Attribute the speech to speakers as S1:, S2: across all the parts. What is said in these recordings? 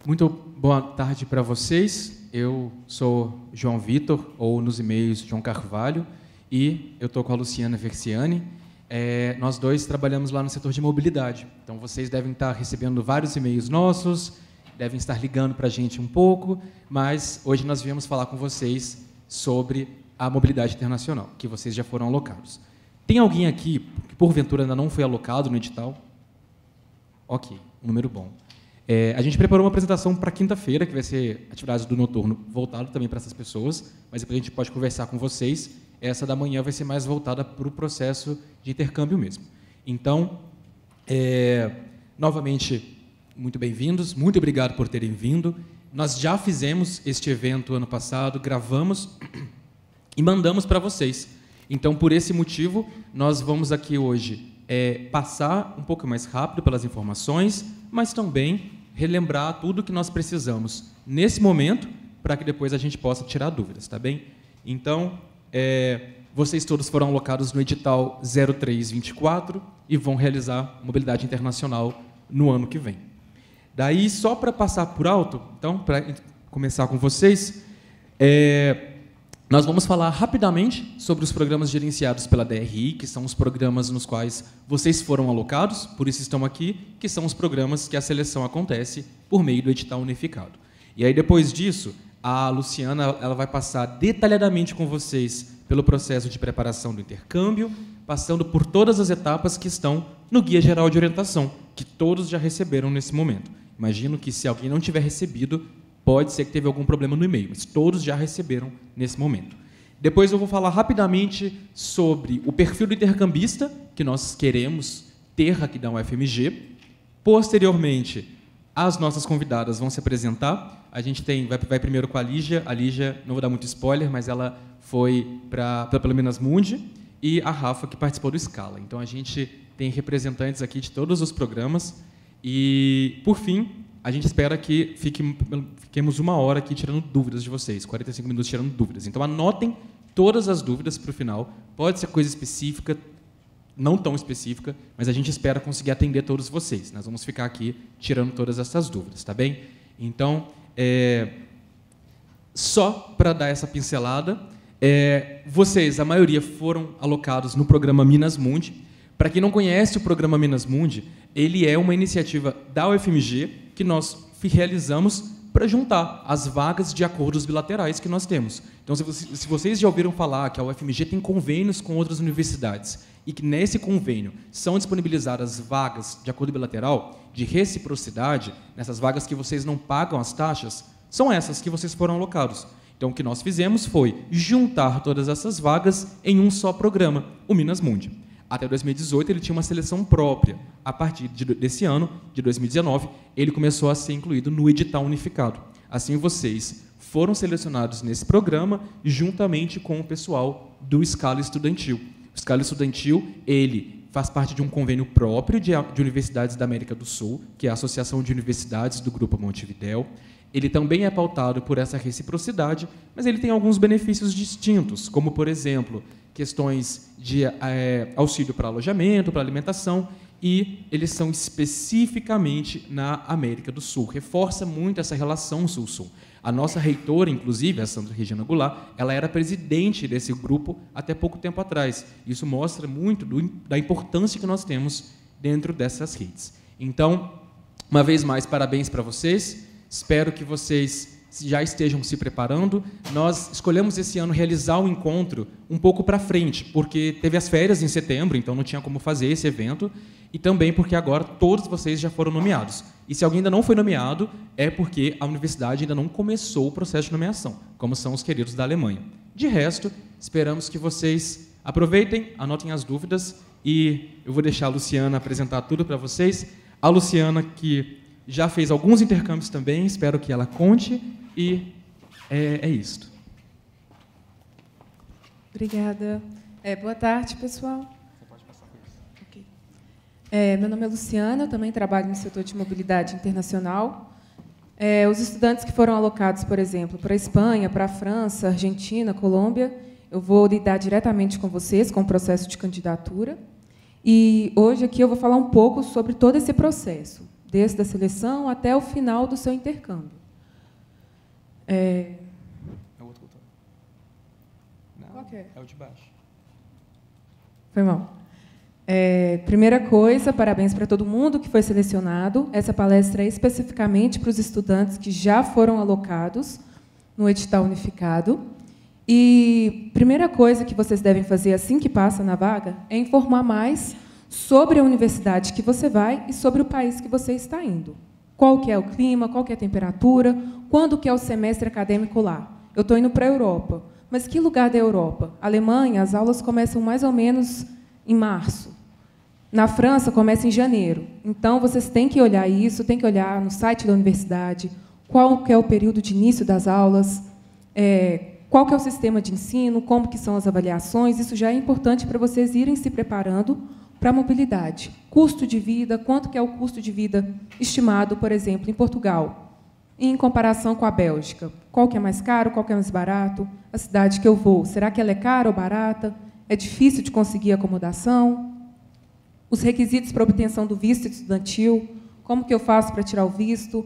S1: Muito boa tarde para vocês. Eu sou João Vitor, ou nos e-mails João Carvalho, e eu estou com a Luciana Versiani. Nós dois trabalhamos lá no setor de mobilidade. Então, vocês devem estar recebendo vários e-mails nossos, devem estar ligando para a gente um pouco, mas hoje nós viemos falar com vocês sobre a mobilidade internacional, que vocês já foram alocados. Tem alguém aqui que, porventura, ainda não foi alocado no edital? Ok, um número bom. A gente preparou uma apresentação para quinta-feira, que vai ser atividades do noturno, voltado também para essas pessoas, mas depois a gente pode conversar com vocês. Essa da manhã vai ser mais voltada para o processo de intercâmbio mesmo. Então, novamente, muito bem-vindos, muito obrigado por terem vindo. Nós já fizemos este evento ano passado, gravamos e mandamos para vocês. Então, por esse motivo, nós vamos aqui hoje passar um pouco mais rápido pelas informações, mas também relembrar tudo que nós precisamos nesse momento, para que depois a gente possa tirar dúvidas, tá bem? Então, vocês todos foram alocados no edital 0324 e vão realizar mobilidade internacional no ano que vem. Daí, só para passar por alto, então, para começar com vocês, nós vamos falar rapidamente sobre os programas gerenciados pela DRI, que são os programas nos quais vocês foram alocados, por isso estão aqui, que são os programas que a seleção acontece por meio do edital unificado. E aí, depois disso, a Luciana ela vai passar detalhadamente com vocês pelo processo de preparação do intercâmbio, passando por todas as etapas que estão no Guia Geral de Orientação, que todos já receberam nesse momento. Imagino que, se alguém não tiver recebido, pode ser que teve algum problema no e-mail, mas todos já receberam nesse momento. Depois eu vou falar rapidamente sobre o perfil do intercambista que nós queremos ter aqui da UFMG. Posteriormente, as nossas convidadas vão se apresentar. A gente vai primeiro com a Lígia. A Lígia, não vou dar muito spoiler, mas ela foi pelo Minas Mundi, e a Rafa, que participou do Scala. Então, a gente tem representantes aqui de todos os programas. E, por fim, a gente espera que fiquemos 1 hora aqui tirando dúvidas de vocês, 45 minutos tirando dúvidas. Então, anotem todas as dúvidas para o final. Pode ser coisa específica, não tão específica, mas a gente espera conseguir atender todos vocês. Nós vamos ficar aqui tirando todas essas dúvidas, tá bem? Então, só para dar essa pincelada, vocês, a maioria, foram alocados no programa Minas Mundi. Para quem não conhece o programa Minas Mundi, ele é uma iniciativa da UFMG que nós realizamos para juntar as vagas de acordos bilaterais que nós temos. Então, se vocês já ouviram falar que a UFMG tem convênios com outras universidades e que nesse convênio são disponibilizadas vagas de acordo bilateral, de reciprocidade, nessas vagas que vocês não pagam as taxas, são essas que vocês foram alocados. Então, o que nós fizemos foi juntar todas essas vagas em um só programa, o Minas Mundi. Até 2018, ele tinha uma seleção própria. A partir desse ano, de 2019, ele começou a ser incluído no edital unificado. Assim, vocês foram selecionados nesse programa, juntamente com o pessoal do Scala Estudantil. O Scala Estudantil, ele faz parte de um convênio próprio de universidades da América do Sul, que é a Associação de Universidades do Grupo Montevidéu. Ele também é pautado por essa reciprocidade, mas ele tem alguns benefícios distintos, como, por exemplo, questões de auxílio para alojamento, para alimentação, e eles são especificamente na América do Sul. Reforça muito essa relação Sul-Sul. A nossa reitora, inclusive, a Sandra Regina Goulart, ela era presidente desse grupo até pouco tempo atrás. Isso mostra muito da importância que nós temos dentro dessas redes. Então, uma vez mais, parabéns para vocês. Espero que vocês já estejam se preparando. Nós escolhemos esse ano realizar o encontro um pouco para frente, porque teve as férias em setembro, então não tinha como fazer esse evento, e também porque agora todos vocês já foram nomeados. E se alguém ainda não foi nomeado, é porque a universidade ainda não começou o processo de nomeação, como são os queridos da Alemanha. De resto, esperamos que vocês aproveitem, anotem as dúvidas, e eu vou deixar a Luciana apresentar tudo para vocês. A Luciana, que já fez alguns intercâmbios também, espero que ela conte, e é isto.
S2: Obrigada. Boa tarde, pessoal.
S1: Você pode passar por isso.
S2: Okay. Meu nome é Luciana, eu também trabalho no setor de mobilidade internacional. Os estudantes que foram alocados, por exemplo, para a Espanha, para a França, Argentina, Colômbia, eu vou lidar diretamente com vocês, com o processo de candidatura. E hoje aqui eu vou falar um pouco sobre todo esse processo, desde a seleção até o final do seu intercâmbio.
S1: É o outro botão. Não,
S2: qual que é?
S1: É o de baixo.
S2: Foi mal. Primeira coisa, parabéns para todo mundo que foi selecionado. Essa palestra é especificamente para os estudantes que já foram alocados no edital unificado. E primeira coisa que vocês devem fazer assim que passa na vaga é informar mais sobre a universidade que você vai e sobre o país que você está indo. Qual que é o clima, qual que é a temperatura, quando que é o semestre acadêmico lá. Eu estou indo para a Europa, mas que lugar da Europa? Alemanha, as aulas começam mais ou menos em março. Na França, começa em janeiro. Então, vocês têm que olhar isso, têm que olhar no site da universidade, qual que é o período de início das aulas, qual que é o sistema de ensino, como que são as avaliações. Isso já é importante para vocês irem se preparando para a mobilidade. Custo de vida, quanto que é o custo de vida estimado, por exemplo, em Portugal, em comparação com a Bélgica. Qual que é mais caro, qual que é mais barato? A cidade que eu vou, será que ela é cara ou barata? É difícil de conseguir acomodação? Os requisitos para obtenção do visto estudantil, como que eu faço para tirar o visto?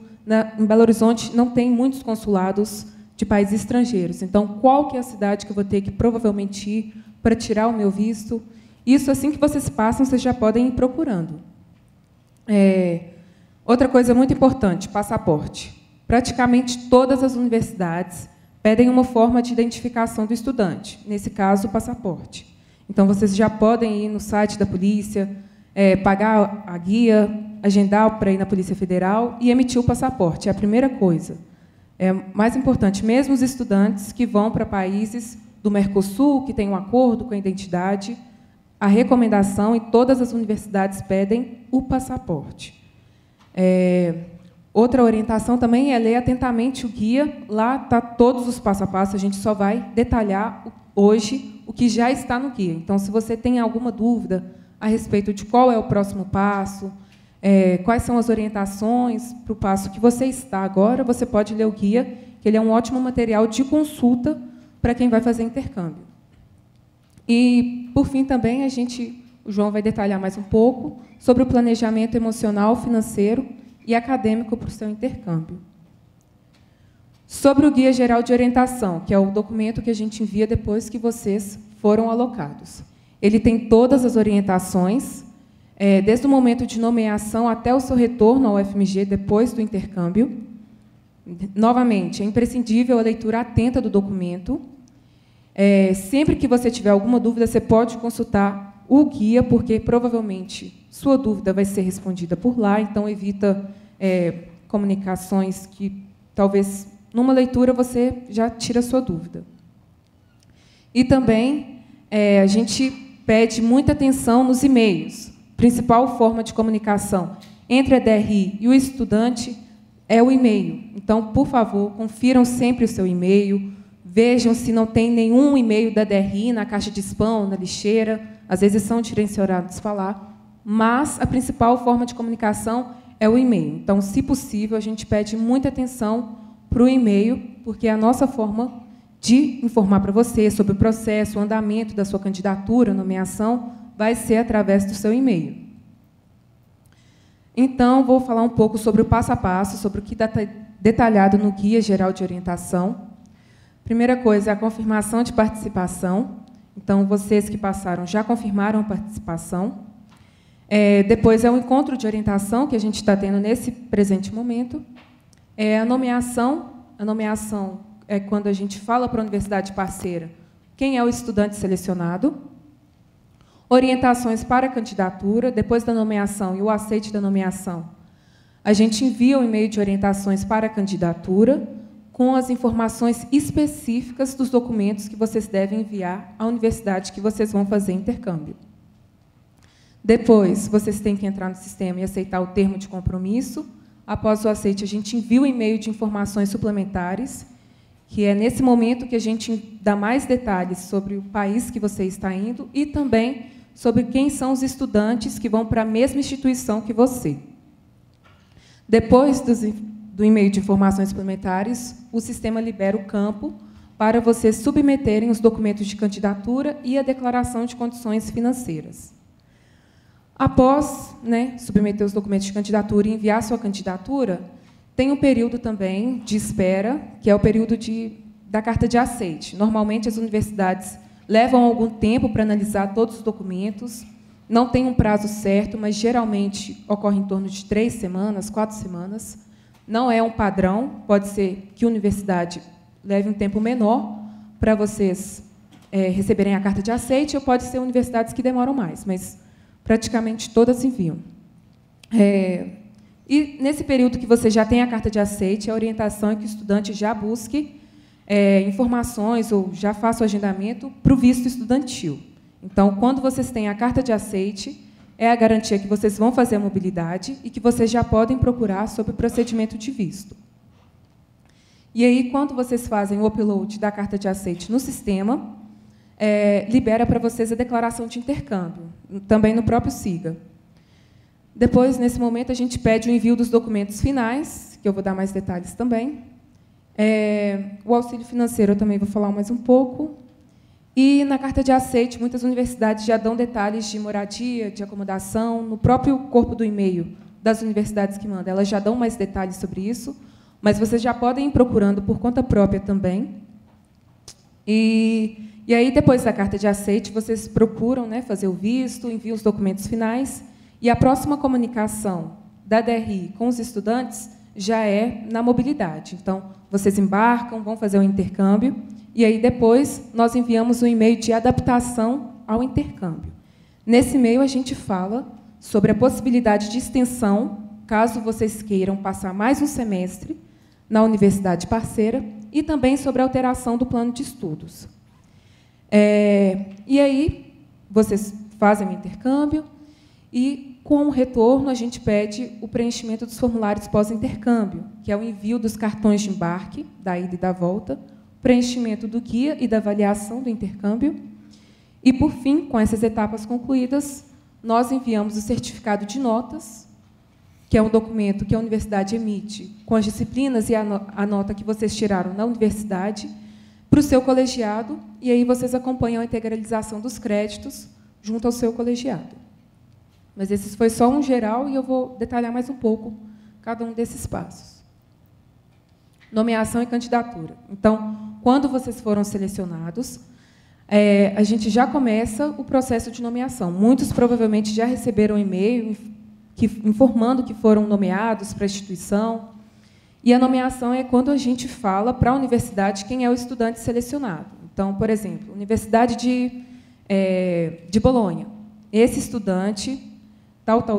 S2: Em Belo Horizonte não tem muitos consulados de países estrangeiros. Então, qual que é a cidade que eu vou ter que provavelmente ir para tirar o meu visto? Isso, assim que vocês passam, vocês já podem ir procurando. Outra coisa muito importante, passaporte. Praticamente todas as universidades pedem uma forma de identificação do estudante, nesse caso, o passaporte. Então, vocês já podem ir no site da polícia, pagar a guia, agendar para ir na Polícia Federal e emitir o passaporte. É a primeira coisa. É mais importante, mesmo os estudantes que vão para países do Mercosul, que têm um acordo com a identidade, a recomendação, e todas as universidades pedem o passaporte. Outra orientação também é ler atentamente o guia. Lá está todos os passo a passo, a gente só vai detalhar hoje o que já está no guia. Então, se você tem alguma dúvida a respeito de qual é o próximo passo, quais são as orientações para o passo que você está agora, você pode ler o guia, que ele é um ótimo material de consulta para quem vai fazer intercâmbio. E, por fim, também, o João vai detalhar mais um pouco sobre o planejamento emocional, financeiro e acadêmico para o seu intercâmbio. Sobre o Guia Geral de Orientação, que é o documento que a gente envia depois que vocês foram alocados. Ele tem todas as orientações, desde o momento de nomeação até o seu retorno ao UFMG depois do intercâmbio. Novamente, é imprescindível a leitura atenta do documento. Sempre que você tiver alguma dúvida, você pode consultar o guia, porque provavelmente sua dúvida vai ser respondida por lá, então evita comunicações que talvez numa leitura você já tira a sua dúvida. E também a gente pede muita atenção nos e-mails. Principal forma de comunicação entre a DRI e o estudante é o e-mail. Então, por favor, confiram sempre o seu e-mail, vejam se não tem nenhum e-mail da DRI na caixa de spam, na lixeira. Às vezes são direcionados para lá, mas a principal forma de comunicação é o e-mail. Então, se possível, a gente pede muita atenção para o e-mail, porque é a nossa forma de informar para você sobre o processo, o andamento da sua candidatura, nomeação, vai ser através do seu e-mail. Então, vou falar um pouco sobre o passo a passo, sobre o que está detalhado no Guia Geral de Orientação. Primeira coisa é a confirmação de participação. Então, vocês que passaram já confirmaram a participação. Depois é o encontro de orientação que a gente está tendo nesse presente momento. A nomeação é quando a gente fala para a universidade parceira quem é o estudante selecionado. Orientações para a candidatura. Depois da nomeação e o aceite da nomeação, a gente envia o e-mail de orientações para a candidatura, com as informações específicas dos documentos que vocês devem enviar à universidade que vocês vão fazer intercâmbio. Depois, vocês têm que entrar no sistema e aceitar o termo de compromisso. Após o aceite, a gente envia o e-mail de informações suplementares, que é nesse momento que a gente dá mais detalhes sobre o país que você está indo e também sobre quem são os estudantes que vão para a mesma instituição que você. Depois do e-mail de informações suplementares, o sistema libera o campo para vocês submeterem os documentos de candidatura e a declaração de condições financeiras. Após, né, submeter os documentos de candidatura e enviar sua candidatura, tem um período também de espera, que é o período da carta de aceite. Normalmente, as universidades levam algum tempo para analisar todos os documentos, não tem um prazo certo, mas geralmente ocorre em torno de 3 semanas, 4 semanas. Não é um padrão, pode ser que a universidade leve um tempo menor para vocês receberem a carta de aceite, ou pode ser universidades que demoram mais, mas praticamente todas enviam. E, nesse período que você já tem a carta de aceite, a orientação é que o estudante já busque informações ou já faça o agendamento para o visto estudantil. Então, quando vocês têm a carta de aceite, é a garantia que vocês vão fazer a mobilidade e que vocês já podem procurar sobre o procedimento de visto. E aí, quando vocês fazem o upload da carta de aceite no sistema, libera para vocês a declaração de intercâmbio, também no próprio SIGA. Depois, nesse momento, a gente pede o envio dos documentos finais, que eu vou dar mais detalhes também. O auxílio financeiro eu também vou falar mais um pouco. E, na carta de aceite, muitas universidades já dão detalhes de moradia, de acomodação, no próprio corpo do e-mail das universidades que mandam. Elas já dão mais detalhes sobre isso, mas vocês já podem ir procurando por conta própria também. E aí, depois da carta de aceite, vocês procuram, né, fazer o visto, enviam os documentos finais, e a próxima comunicação da DRI com os estudantes já é na mobilidade. Então, vocês embarcam, vão fazer o intercâmbio, e aí, depois, nós enviamos um e-mail de adaptação ao intercâmbio. Nesse e-mail, a gente fala sobre a possibilidade de extensão, caso vocês queiram passar mais um semestre na universidade parceira, e também sobre a alteração do plano de estudos. E aí, vocês fazem o intercâmbio, e, com o retorno, a gente pede o preenchimento dos formulários pós-intercâmbio, que é o envio dos cartões de embarque, da ida e da volta, preenchimento do guia e da avaliação do intercâmbio. E, por fim, com essas etapas concluídas, nós enviamos o certificado de notas, que é um documento que a universidade emite com as disciplinas e a nota que vocês tiraram na universidade, para o seu colegiado, e aí vocês acompanham a integralização dos créditos junto ao seu colegiado. Mas esse foi só um geral, e eu vou detalhar mais um pouco cada um desses passos. Nomeação e candidatura. Então, quando vocês foram selecionados, a gente já começa o processo de nomeação. Muitos provavelmente já receberam um e-mail informando que foram nomeados para a instituição. E a nomeação é quando a gente fala para a universidade quem é o estudante selecionado. Então, por exemplo, Universidade de Bolonha. Esse estudante,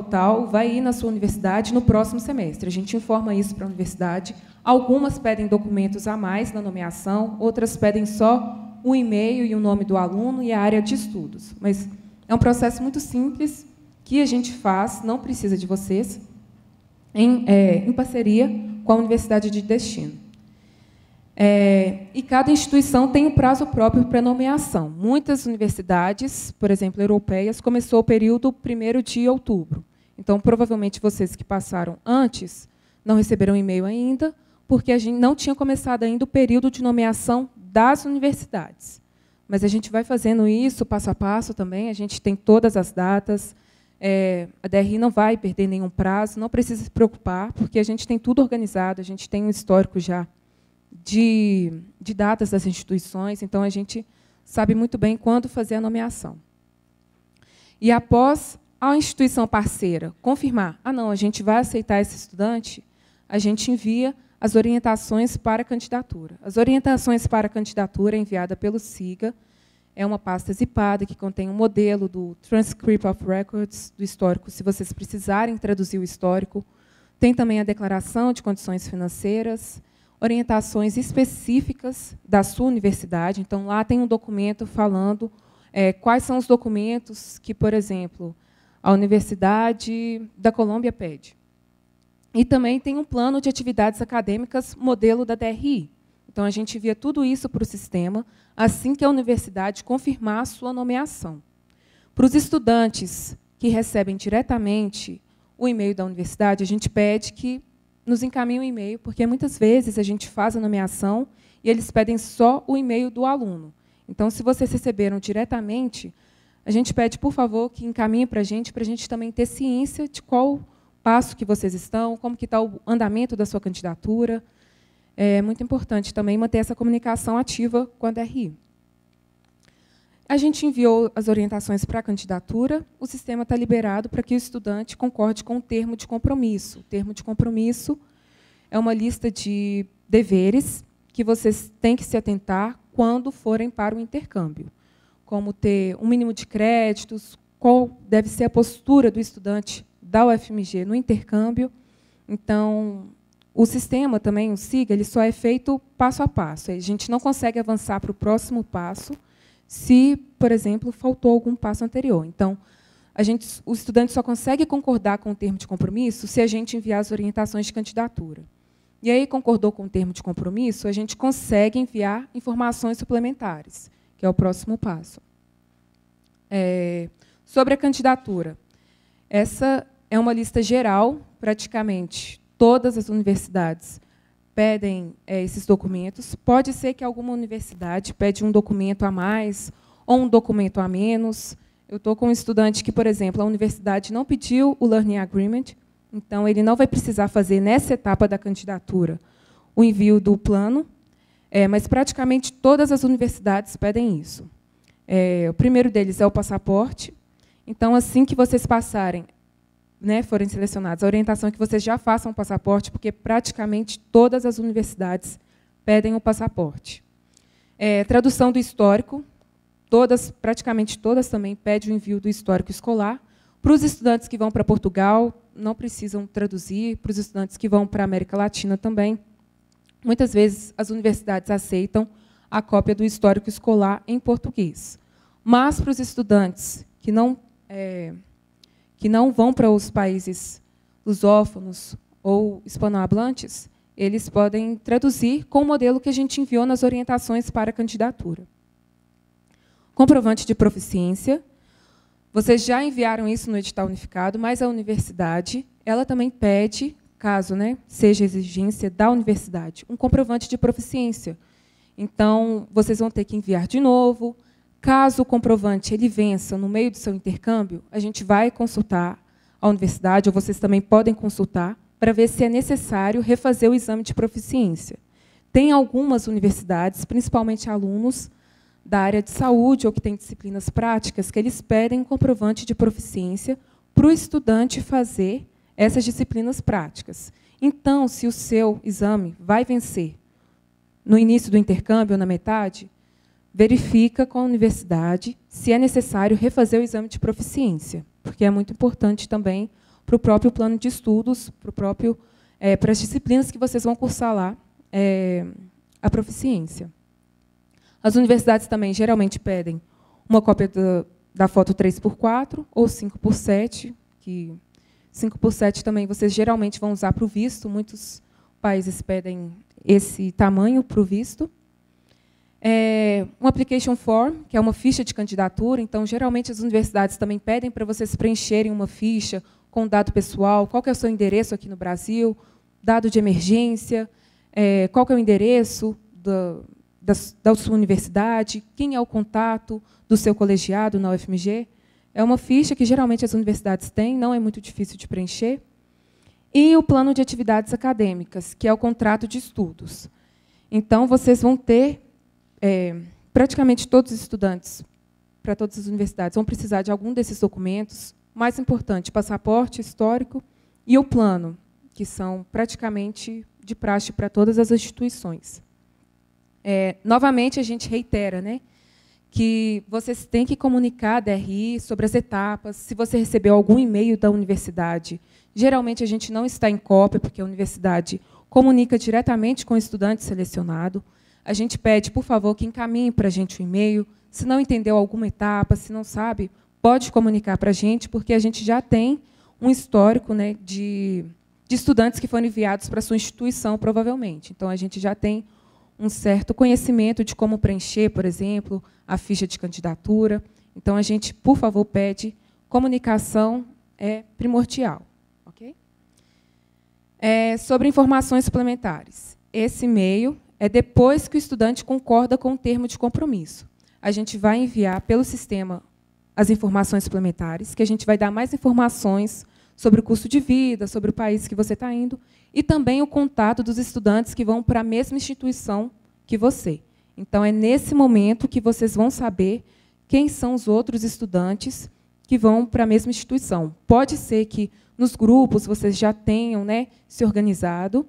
S2: tal, vai ir na sua universidade no próximo semestre. A gente informa isso para a universidade. Algumas pedem documentos a mais na nomeação, outras pedem só o e-mail e o nome do aluno e a área de estudos. Mas é um processo muito simples que a gente faz, não precisa de vocês, em parceria com a universidade de destino. E cada instituição tem um prazo próprio para nomeação. Muitas universidades, por exemplo, europeias, começou o período 1º de outubro. Então, provavelmente, vocês que passaram antes não receberam e-mail ainda, porque a gente não tinha começado ainda o período de nomeação das universidades. Mas a gente vai fazendo isso passo a passo também, a gente tem todas as datas, a DRI não vai perder nenhum prazo, não precisa se preocupar, porque a gente tem tudo organizado, a gente tem um histórico já de datas das instituições, então a gente sabe muito bem quando fazer a nomeação. E, após a instituição parceira confirmar, não, a gente vai aceitar esse estudante, a gente envia as orientações para a candidatura. As orientações para a candidatura é enviada pelo SIGA, é uma pasta zipada que contém um modelo do Transcript of Records, do histórico, se vocês precisarem traduzir o histórico. Tem também a declaração de condições financeiras, orientações específicas da sua universidade. Então, lá tem um documento falando quais são os documentos que, por exemplo, a Universidade da Colômbia pede. E também tem um plano de atividades acadêmicas modelo da DRI. Então, a gente envia tudo isso para o sistema assim que a universidade confirmar a sua nomeação. Para os estudantes que recebem diretamente o e-mail da universidade, a gente pede que nos encaminhem um e-mail, porque muitas vezes a gente faz a nomeação e eles pedem só o e-mail do aluno. Então, se vocês receberam diretamente, a gente pede, por favor, que encaminhe para a gente também ter ciência de qual passo que vocês estão, como que está o andamento da sua candidatura. É muito importante também manter essa comunicação ativa com a DRI. A gente enviou as orientações para a candidatura, o sistema está liberado para que o estudante concorde com o termo de compromisso. O termo de compromisso é uma lista de deveres que vocês têm que se atentar quando forem para o intercâmbio, como ter um mínimo de créditos, qual deve ser a postura do estudante da UFMG no intercâmbio. Então, o sistema também, o SIGA, ele só é feito passo a passo. A gente não consegue avançar para o próximo passo se, por exemplo, faltou algum passo anterior. Então, o estudante só consegue concordar com o termo de compromisso se a gente enviar as orientações de candidatura. E aí, concordou com o termo de compromisso, a gente consegue enviar informações suplementares, que é o próximo passo. Sobre a candidatura, essa é uma lista geral, praticamente todas as universidades pedem esses documentos. Pode ser que alguma universidade pede um documento a mais ou um documento a menos. Eu estou com um estudante que, por exemplo, a universidade não pediu o Learning Agreement, então ele não vai precisar fazer, nessa etapa da candidatura, o envio do plano, mas praticamente todas as universidades pedem isso. O primeiro deles é o passaporte. Então, assim que vocês passarem, forem selecionados, a orientação é que vocês já façam o passaporte, porque praticamente todas as universidades pedem o passaporte. Tradução do histórico, praticamente todas também pedem o envio do histórico escolar. Para os estudantes que vão para Portugal, não precisam traduzir. Para os estudantes que vão para a América Latina também, muitas vezes as universidades aceitam a cópia do histórico escolar em português. Mas para os estudantes que não vão para os países lusófonos ou hispanohablantes, eles podem traduzir com o modelo que a gente enviou nas orientações para a candidatura. Comprovante de proficiência. Vocês já enviaram isso no edital unificado, mas a universidade ela também pede, caso seja exigência da universidade, um comprovante de proficiência. Então, vocês vão ter que enviar de novo. Caso o comprovante ele vença no meio do seu intercâmbio, a gente vai consultar a universidade, ou vocês também podem consultar, para ver se é necessário refazer o exame de proficiência. Tem algumas universidades, principalmente alunos da área de saúde ou que têm disciplinas práticas, que eles pedem um comprovante de proficiência para o estudante fazer essas disciplinas práticas. Então, se o seu exame vai vencer no início do intercâmbio ou na metade, verifica com a universidade se é necessário refazer o exame de proficiência, porque é muito importante também para o próprio plano de estudos, para as disciplinas que vocês vão cursar lá, a proficiência. As universidades também geralmente pedem uma cópia da foto 3x4 ou 5x7, que 5x7 também vocês geralmente vão usar para o visto, muitos países pedem esse tamanho para o visto. Um application form, que é uma ficha de candidatura. Então, geralmente, as universidades também pedem para vocês preencherem uma ficha com dado pessoal, qual que é o seu endereço aqui no Brasil, dado de emergência, qual que é o endereço da sua universidade, quem é o contato do seu colegiado na UFMG. É uma ficha que, geralmente, as universidades têm, não é muito difícil de preencher. E o plano de atividades acadêmicas, que é o contrato de estudos. Então, vocês vão ter, praticamente todos os estudantes, para todas as universidades, vão precisar de algum desses documentos. Mais importante, passaporte, histórico e o plano, que são praticamente de praxe para todas as instituições. Novamente, a gente reitera, que vocês têm que comunicar a DRI sobre as etapas. Se você recebeu algum e-mail da universidade, geralmente a gente não está em cópia, porque a universidade comunica diretamente com o estudante selecionado. A gente pede, por favor, que encaminhe para a gente o e-mail. Se não entendeu alguma etapa, se não sabe, pode comunicar para a gente, porque a gente já tem um histórico de estudantes que foram enviados para a sua instituição, provavelmente. Então, a gente já tem um certo conhecimento de como preencher, por exemplo, a ficha de candidatura. Então, a gente, por favor, pede comunicação primordial. Okay? Sobre informações suplementares. Esse e-mail é depois que o estudante concorda com o termo de compromisso. A gente vai enviar pelo sistema as informações suplementares, que a gente vai dar mais informações sobre o custo de vida, sobre o país que você está indo, e também o contato dos estudantes que vão para a mesma instituição que você. Então, é nesse momento que vocês vão saber quem são os outros estudantes que vão para a mesma instituição. Pode ser que, nos grupos, vocês já tenham, né, se organizado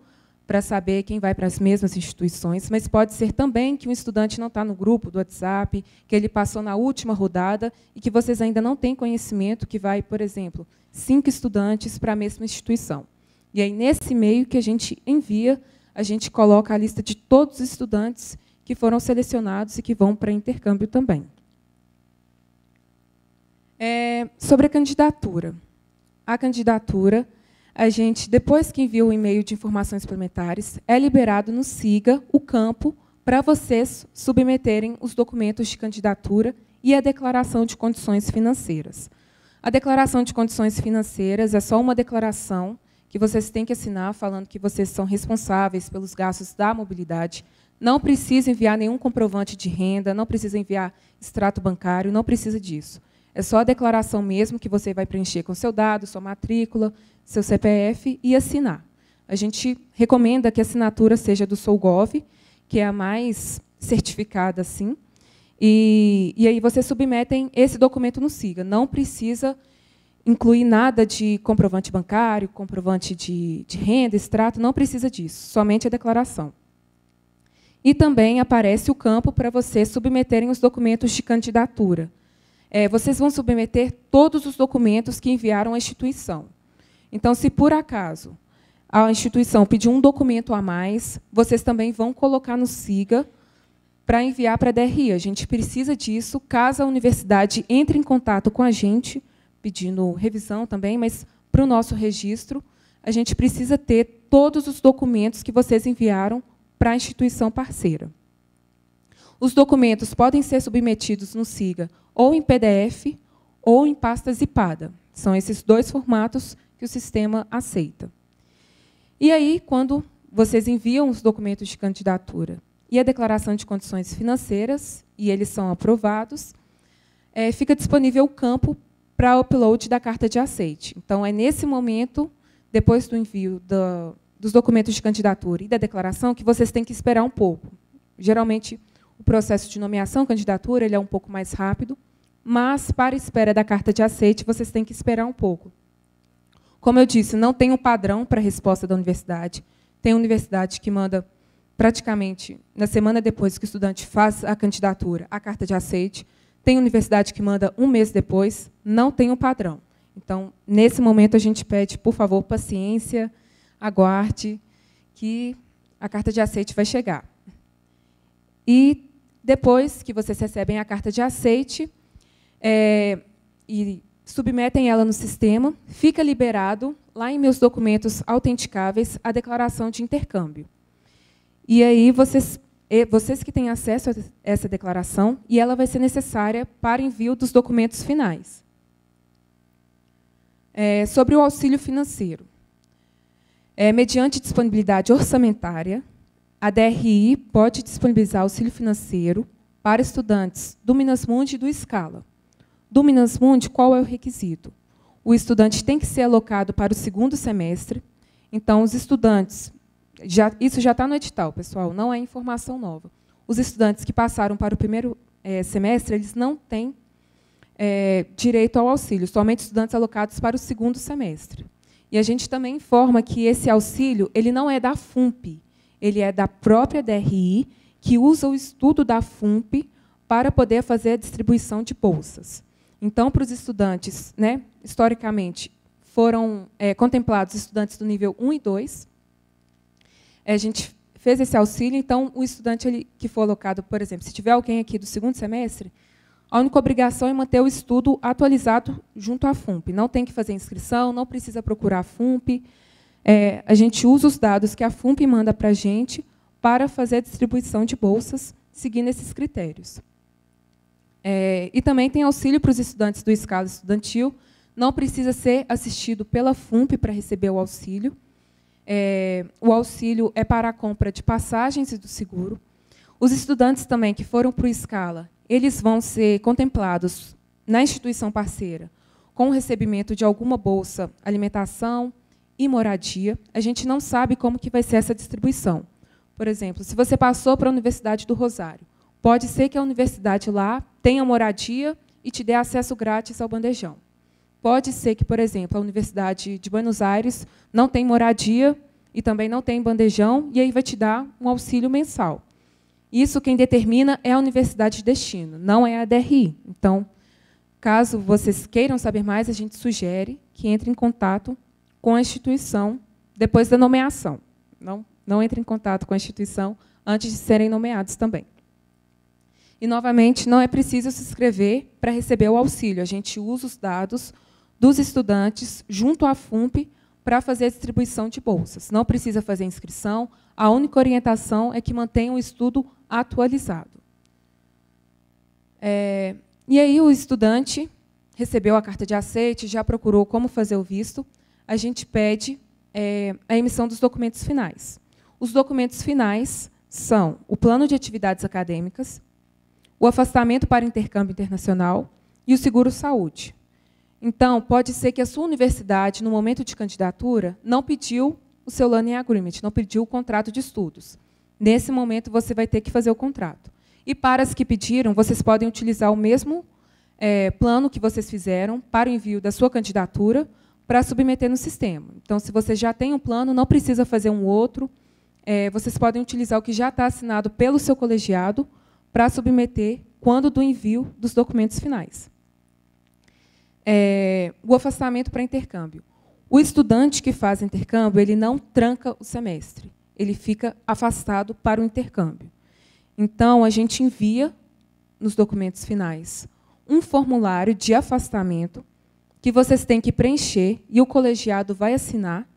S2: para saber quem vai para as mesmas instituições, mas pode ser também que um estudante não está no grupo do WhatsApp, que ele passou na última rodada e que vocês ainda não têm conhecimento que vai, por exemplo, 5 estudantes para a mesma instituição. E aí, nesse meio que a gente envia, a gente coloca a lista de todos os estudantes que foram selecionados e que vão para intercâmbio também. Sobre a candidatura. A candidatura, a gente, depois que envia o e-mail de informações suplementares, é liberado no SIGA o campo para vocês submeterem os documentos de candidatura e a declaração de condições financeiras. A declaração de condições financeiras é só uma declaração que vocês têm que assinar falando que vocês são responsáveis pelos gastos da mobilidade. Não precisa enviar nenhum comprovante de renda, não precisa enviar extrato bancário, não precisa disso. É só a declaração mesmo que você vai preencher com seu dado, sua matrícula, seu CPF e assinar. A gente recomenda que a assinatura seja do Solgov, que é a mais certificada assim. E aí vocês submetem esse documento no SIGA. Não precisa incluir nada de comprovante bancário, comprovante de renda, extrato, não precisa disso, somente a declaração. E também aparece o campo para vocês submeterem os documentos de candidatura. Vocês vão submeter todos os documentos que enviaram à instituição. Então, se por acaso a instituição pedir um documento a mais, vocês também vão colocar no SIGA para enviar para a DRI. A gente precisa disso, caso a universidade entre em contato com a gente, pedindo revisão também, mas para o nosso registro, a gente precisa ter todos os documentos que vocês enviaram para a instituição parceira. Os documentos podem ser submetidos no SIGA ou em PDF ou em pasta zipada. São esses 2 formatos que o sistema aceita. E aí, quando vocês enviam os documentos de candidatura e a declaração de condições financeiras, e eles são aprovados, fica disponível o campo para upload da carta de aceite. Então, é nesse momento, depois do envio dos documentos de candidatura e da declaração, que vocês têm que esperar um pouco. Geralmente, o processo de nomeação, candidatura, ele é um pouco mais rápido, mas, para a espera da carta de aceite, vocês têm que esperar um pouco. Como eu disse, não tem um padrão para a resposta da universidade. Tem universidade que manda, praticamente, na semana depois que o estudante faz a candidatura, a carta de aceite. Tem universidade que manda um mês depois, não tem um padrão. Então, nesse momento, a gente pede, por favor, paciência, aguarde, que a carta de aceite vai chegar. E, depois que vocês recebem a carta de aceite, e submetem ela no sistema, fica liberado, lá em meus documentos autenticáveis, a declaração de intercâmbio. E aí, vocês que têm acesso a essa declaração, e ela vai ser necessária para envio dos documentos finais. Sobre o auxílio financeiro. Mediante disponibilidade orçamentária, a DRI pode disponibilizar auxílio financeiro para estudantes do Minas Mundi e do Scala. Do Minas Mundi, qual é o requisito? O estudante tem que ser alocado para o 2º semestre. Então, os estudantes... isso já está no edital, pessoal, não é informação nova. Os estudantes que passaram para o 1º semestre, eles não têm direito ao auxílio, somente estudantes alocados para o 2º semestre. E a gente também informa que esse auxílio ele não é da FUNP, ele é da própria DRI, que usa o estudo da FUNP para poder fazer a distribuição de bolsas. Então, para os estudantes, né, historicamente, foram contemplados estudantes do nível 1 e 2. A gente fez esse auxílio, então, o estudante que for alocado, por exemplo, se tiver alguém aqui do 2º semestre, a única obrigação é manter o estudo atualizado junto à FUNP. Não tem que fazer inscrição, não precisa procurar a FUNP. A gente usa os dados que a FUNP manda para a gente para fazer a distribuição de bolsas, seguindo esses critérios. E também tem auxílio para os estudantes do Scala estudantil. Não precisa ser assistido pela FUNP para receber o auxílio. O auxílio é para a compra de passagens e do seguro. Os estudantes também que foram para o Scala, eles vão ser contemplados na instituição parceira com o recebimento de alguma bolsa, alimentação e moradia, a gente não sabe como que vai ser essa distribuição. Por exemplo, se você passou para a Universidade do Rosário, pode ser que a universidade lá tenha moradia e te dê acesso grátis ao bandejão. Pode ser que, por exemplo, a Universidade de Buenos Aires não tem moradia e também não tem bandejão, e aí vai te dar um auxílio mensal. Isso quem determina é a universidade de destino, não é a DRI. Então, caso vocês queiram saber mais, a gente sugere que entre em contato com a instituição depois da nomeação. Não entre em contato com a instituição antes de serem nomeados também. E, novamente, não é preciso se inscrever para receber o auxílio. A gente usa os dados dos estudantes junto à FUNP para fazer a distribuição de bolsas. Não precisa fazer inscrição, a única orientação é que mantenha o estudo atualizado. E aí o estudante recebeu a carta de aceite, já procurou como fazer o visto, a gente pede a emissão dos documentos finais. Os documentos finais são o plano de atividades acadêmicas, o afastamento para intercâmbio internacional e o seguro-saúde. Então, pode ser que a sua universidade, no momento de candidatura, não pediu o seu Learning Agreement, não pediu o contrato de estudos. Nesse momento, você vai ter que fazer o contrato. E para as que pediram, vocês podem utilizar o mesmo plano que vocês fizeram para o envio da sua candidatura para submeter no sistema. Então, se você já tem um plano, não precisa fazer um outro. Vocês podem utilizar o que já está assinado pelo seu colegiado para submeter quando do envio dos documentos finais. O afastamento para intercâmbio. O estudante que faz intercâmbio, ele não tranca o semestre, ele fica afastado para o intercâmbio. Então, a gente envia, nos documentos finais, um formulário de afastamento que vocês têm que preencher e o colegiado vai assinar,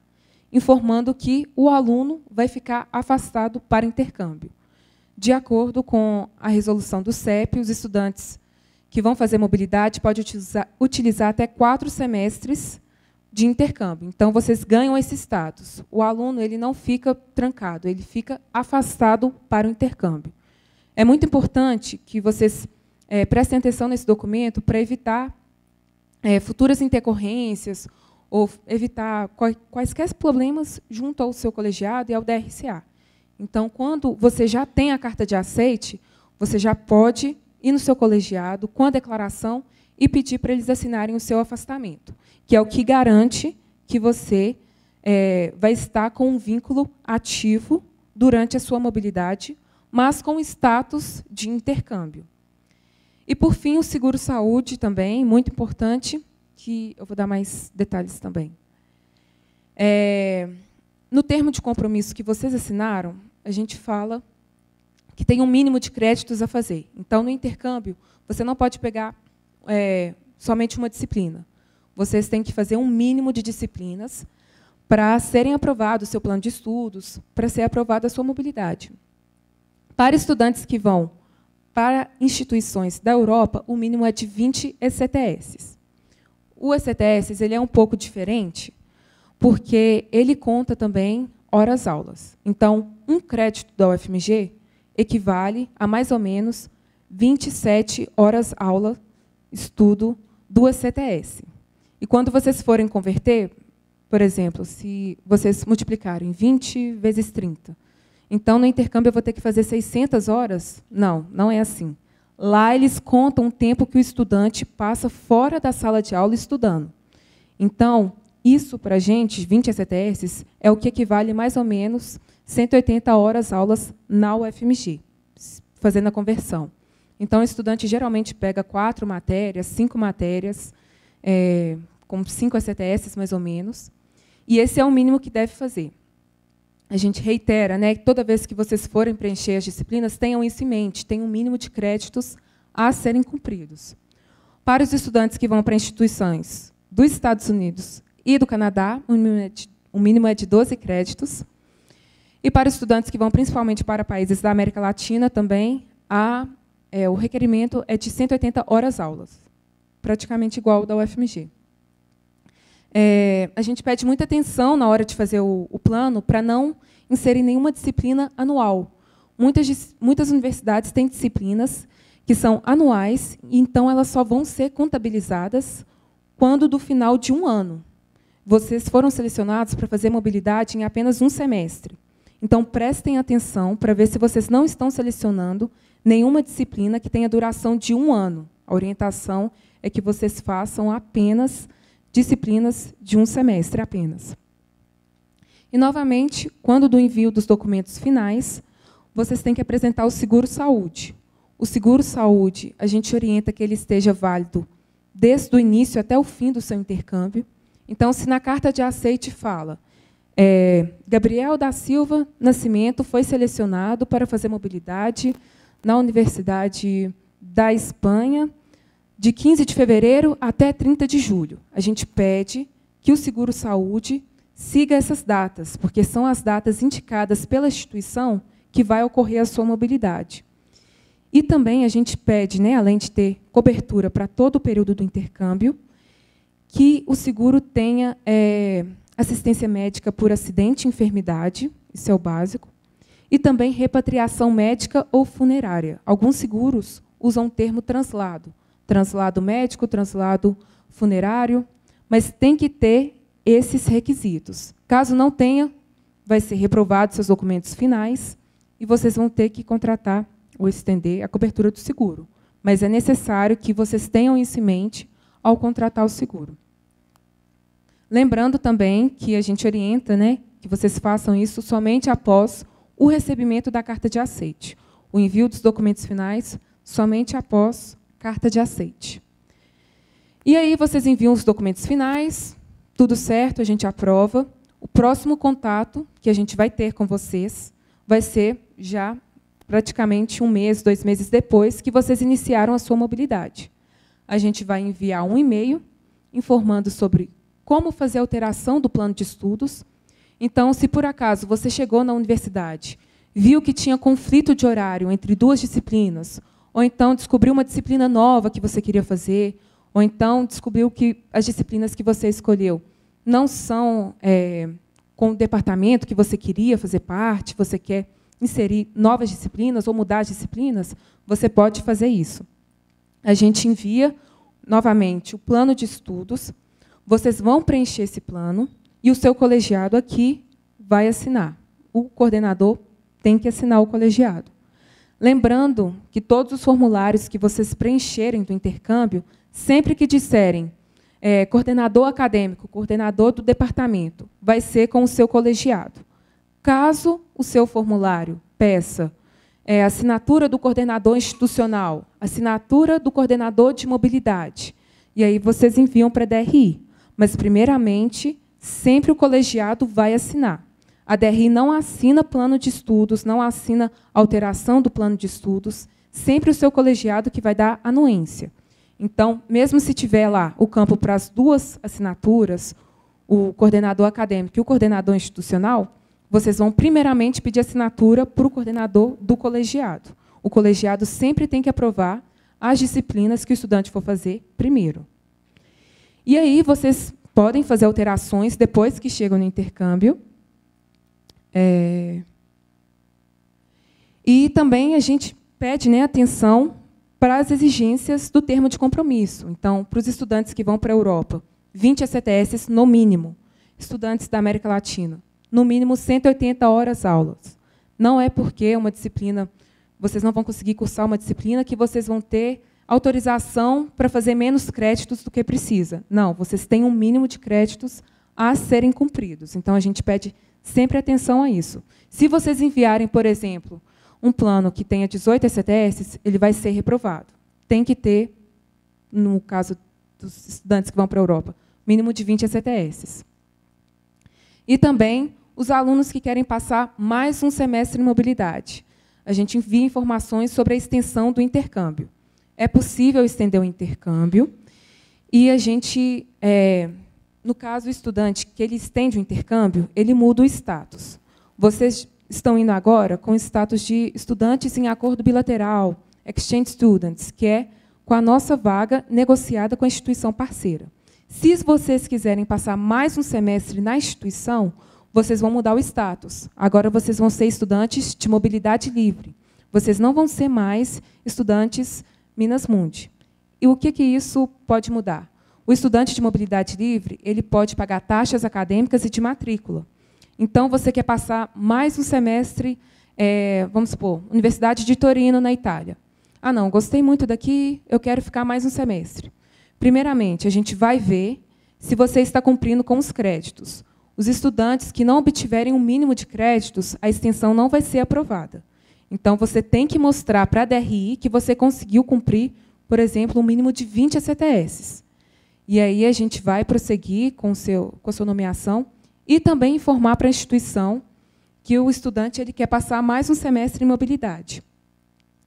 S2: informando que o aluno vai ficar afastado para intercâmbio. De acordo com a resolução do CEP, os estudantes que vão fazer mobilidade podem utilizar até 4 semestres de intercâmbio. Então, vocês ganham esse status. O aluno ele não fica trancado, ele fica afastado para o intercâmbio. É muito importante que vocês prestem atenção nesse documento para evitar futuras intercorrências ou evitar quaisquer problemas junto ao seu colegiado e ao DRCA. Então, quando você já tem a carta de aceite, você já pode ir no seu colegiado com a declaração e pedir para eles assinarem o seu afastamento, que é o que garante que você vai estar com um vínculo ativo durante a sua mobilidade, mas com status de intercâmbio. E, por fim, o seguro-saúde também, muito importante, que eu vou dar mais detalhes também. No termo de compromisso que vocês assinaram, a gente fala que tem um mínimo de créditos a fazer. Então, no intercâmbio, você não pode pegar somente uma disciplina. Vocês têm que fazer um mínimo de disciplinas para serem aprovados o seu plano de estudos, para ser aprovada a sua mobilidade. Para estudantes que vão para instituições da Europa, o mínimo é de 20 ECTS. O ECTS ele é um pouco diferente, porque ele conta também horas-aulas. Então, um crédito da UFMG equivale a mais ou menos 27 horas-aula estudo do ECTS. E quando vocês forem converter, por exemplo, se vocês multiplicarem 20 vezes 30, então, no intercâmbio, eu vou ter que fazer 600 horas? Não, não é assim. Lá, eles contam o tempo que o estudante passa fora da sala de aula estudando. Então, isso, para a gente, 20 ECTS, é o que equivale mais ou menos 180 horas-aulas na UFMG, fazendo a conversão. Então, o estudante geralmente pega 4 matérias, 5 matérias, com 5 ECTS, mais ou menos, e esse é o mínimo que deve fazer. A gente reitera, né, que toda vez que vocês forem preencher as disciplinas, tenham isso em mente, tem um mínimo de créditos a serem cumpridos. Para os estudantes que vão para instituições dos Estados Unidos e do Canadá, o mínimo é de 12 créditos. E para os estudantes que vão principalmente para países da América Latina, também, o requerimento é de 180 horas-aulas, praticamente igual ao da UFMG. A gente pede muita atenção na hora de fazer o plano para não inserir nenhuma disciplina anual. Muitas universidades têm disciplinas que são anuais, então elas só vão ser contabilizadas quando do final de um ano. Vocês foram selecionados para fazer mobilidade em apenas um semestre. Então, prestem atenção para ver se vocês não estão selecionando nenhuma disciplina que tenha duração de um ano. A orientação é que vocês façam apenas disciplinas de um semestre apenas. E, novamente, quando do envio dos documentos finais, vocês têm que apresentar o seguro-saúde. O seguro-saúde, a gente orienta que ele esteja válido desde o início até o fim do seu intercâmbio. Então, se na carta de aceite fala Gabriel da Silva Nascimento foi selecionado para fazer mobilidade na Universidade da Espanha de 15 de fevereiro até 30 de julho. A gente pede que o seguro-saúde siga essas datas, porque são as datas indicadas pela instituição que vai ocorrer a sua mobilidade. E também a gente pede, além de ter cobertura para todo o período do intercâmbio, que o seguro tenha assistência médica por acidente e enfermidade, isso é o básico, e também repatriação médica ou funerária. Alguns seguros usam o termo translado, translado médico, translado funerário, mas tem que ter esses requisitos. Caso não tenha, vai ser reprovado seus documentos finais e vocês vão ter que contratar ou estender a cobertura do seguro. Mas é necessário que vocês tenham isso em mente ao contratar o seguro. Lembrando também que a gente orienta que vocês façam isso somente após o recebimento da carta de aceite. O envio dos documentos finais somente após carta de aceite. E aí vocês enviam os documentos finais, tudo certo, a gente aprova. O próximo contato que a gente vai ter com vocês vai ser já praticamente 1 mês, 2 meses depois que vocês iniciaram a sua mobilidade. A gente vai enviar um e-mail informando sobre como fazer a alteração do plano de estudos. Então, se por acaso você chegou na universidade, viu que tinha conflito de horário entre 2 disciplinas, ou então descobriu uma disciplina nova que você queria fazer, ou então descobriu que as disciplinas que você escolheu não são com o departamento que você queria fazer parte, você quer inserir novas disciplinas ou mudar as disciplinas, você pode fazer isso. A gente envia, novamente, o plano de estudos, vocês vão preencher esse plano e o seu colegiado aqui vai assinar. O coordenador tem que assinar o colegiado. Lembrando que todos os formulários que vocês preencherem do intercâmbio, sempre que disserem coordenador acadêmico, coordenador do departamento, vai ser com o seu colegiado. Caso o seu formulário peça assinatura do coordenador institucional, assinatura do coordenador de mobilidade, e aí vocês enviam para a DRI. Mas, primeiramente, sempre o colegiado vai assinar. A DRI não assina plano de estudos, não assina alteração do plano de estudos, sempre o seu colegiado que vai dar anuência. Então, mesmo se tiver lá o campo para as 2 assinaturas, o coordenador acadêmico e o coordenador institucional, vocês vão primeiramente pedir assinatura para o coordenador do colegiado. O colegiado sempre tem que aprovar as disciplinas que o estudante for fazer primeiro. E aí vocês podem fazer alterações depois que chegam no intercâmbio. E também a gente pede atenção para as exigências do termo de compromisso. Então, para os estudantes que vão para a Europa, 20 ECTS no mínimo. Estudantes da América Latina, no mínimo 180 horas aulas. Não é porque uma disciplina, vocês não vão conseguir cursar uma disciplina que vocês vão ter autorização para fazer menos créditos do que precisa. Não, vocês têm um mínimo de créditos a serem cumpridos. Então, a gente pede sempre atenção a isso. Se vocês enviarem, por exemplo, um plano que tenha 18 ECTS, ele vai ser reprovado. Tem que ter, no caso dos estudantes que vão para a Europa, mínimo de 20 ECTS. E também os alunos que querem passar mais um semestre em mobilidade. A gente envia informações sobre a extensão do intercâmbio. É possível estender o intercâmbio e a gente, no caso, o estudante que ele estende o intercâmbio, ele muda o status. Vocês estão indo agora com o status de estudantes em acordo bilateral, exchange students, que é com a nossa vaga negociada com a instituição parceira. Se vocês quiserem passar mais um semestre na instituição, vocês vão mudar o status. Agora vocês vão ser estudantes de mobilidade livre. Vocês não vão ser mais estudantes Minas Mundi. E o que isso pode mudar? O estudante de mobilidade livre ele pode pagar taxas acadêmicas e de matrícula. Então, você quer passar mais um semestre, vamos supor, Universidade de Torino, na Itália. Ah, não, gostei muito daqui, eu quero ficar mais um semestre. Primeiramente, a gente vai ver se você está cumprindo com os créditos. Os estudantes que não obtiverem um mínimo de créditos, a extensão não vai ser aprovada. Então, você tem que mostrar para a DRI que você conseguiu cumprir, por exemplo, um mínimo de 20 ECTS. E aí a gente vai prosseguir com a sua nomeação e também informar para a instituição que o estudante ele quer passar mais um semestre em mobilidade.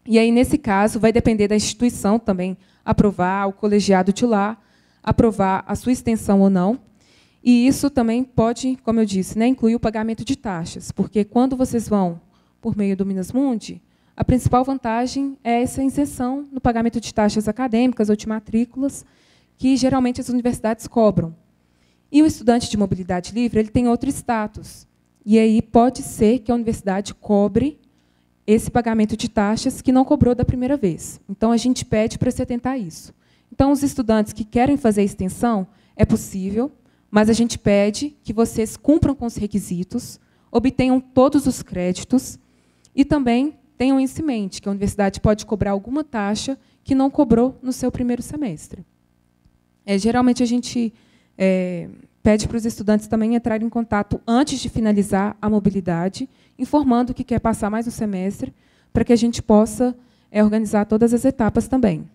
S2: E aí, nesse caso, vai depender da instituição também aprovar, o colegiado de lá, aprovar a sua extensão ou não. E isso também pode, como eu disse, incluir o pagamento de taxas, porque quando vocês vão por meio do Minas Mundi, a principal vantagem é essa isenção no pagamento de taxas acadêmicas ou de matrículas, que geralmente as universidades cobram. E o estudante de mobilidade livre ele tem outro status. E aí pode ser que a universidade cobre esse pagamento de taxas que não cobrou da primeira vez. Então, a gente pede para se atentar a isso. Então, os estudantes que querem fazer a extensão, é possível, mas a gente pede que vocês cumpram com os requisitos, obtenham todos os créditos e também tenham isso em mente, que a universidade pode cobrar alguma taxa que não cobrou no seu primeiro semestre. Geralmente, a gente pede para os estudantes também entrarem em contato antes de finalizar a mobilidade, informando que quer passar mais um semestre, para que a gente possa organizar todas as etapas também.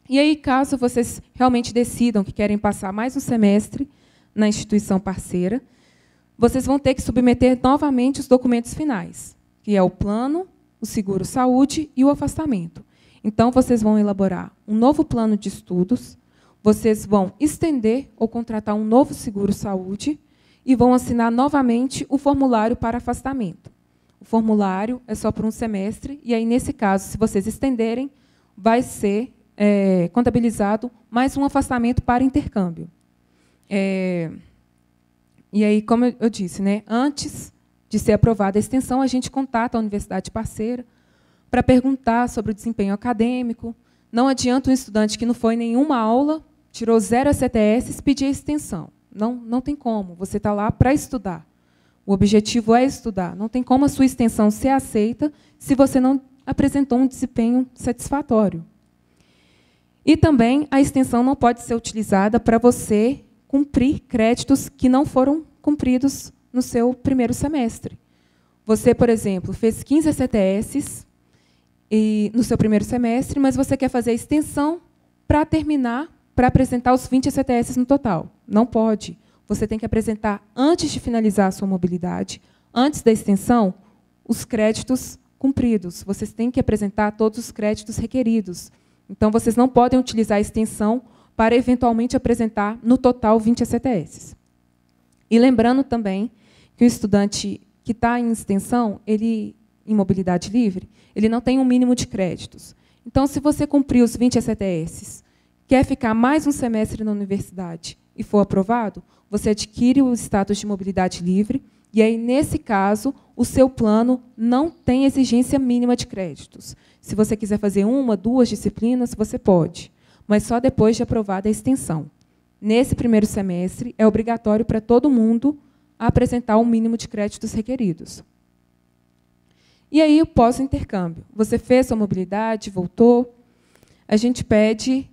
S2: E aí, caso vocês realmente decidam que querem passar mais um semestre na instituição parceira, vocês vão ter que submeter novamente os documentos finais, que é o plano, o seguro-saúde e o afastamento. Então, vocês vão elaborar um novo plano de estudos, vocês vão estender ou contratar um novo seguro-saúde e vão assinar novamente o formulário para afastamento. O formulário é só por um semestre, e aí, nesse caso, se vocês estenderem, vai ser contabilizado mais um afastamento para intercâmbio. E aí, como eu disse, antes de ser aprovada a extensão, a gente contata a universidade parceira para perguntar sobre o desempenho acadêmico. Não adianta um estudante que não foi em nenhuma aula, tirou 0 ECTS, pedir a extensão. Não tem como. Você está lá para estudar. O objetivo é estudar. Não tem como a sua extensão ser aceita se você não apresentou um desempenho satisfatório. E também a extensão não pode ser utilizada para você cumprir créditos que não foram cumpridos no seu primeiro semestre. Você, por exemplo, fez 15 ECTS no seu primeiro semestre, mas você quer fazer a extensão para terminar, para apresentar os 20 ECTS no total. Não pode. Você tem que apresentar, antes de finalizar a sua mobilidade, antes da extensão, os créditos cumpridos. Vocês têm que apresentar todos os créditos requeridos. Então, vocês não podem utilizar a extensão para, eventualmente, apresentar, no total, 20 ECTS. E lembrando também que o estudante que está em extensão, em mobilidade livre, ele não tem um mínimo de créditos. Então, se você cumprir os 20 ECTS, quer ficar mais um semestre na universidade e for aprovado, você adquire o status de mobilidade livre, e aí, nesse caso, o seu plano não tem exigência mínima de créditos. Se você quiser fazer 1, 2 disciplinas, você pode, mas só depois de aprovada a extensão. Nesse primeiro semestre, é obrigatório para todo mundo apresentar o mínimo de créditos requeridos. E aí, o pós-intercâmbio. Você fez sua mobilidade, voltou. A gente pede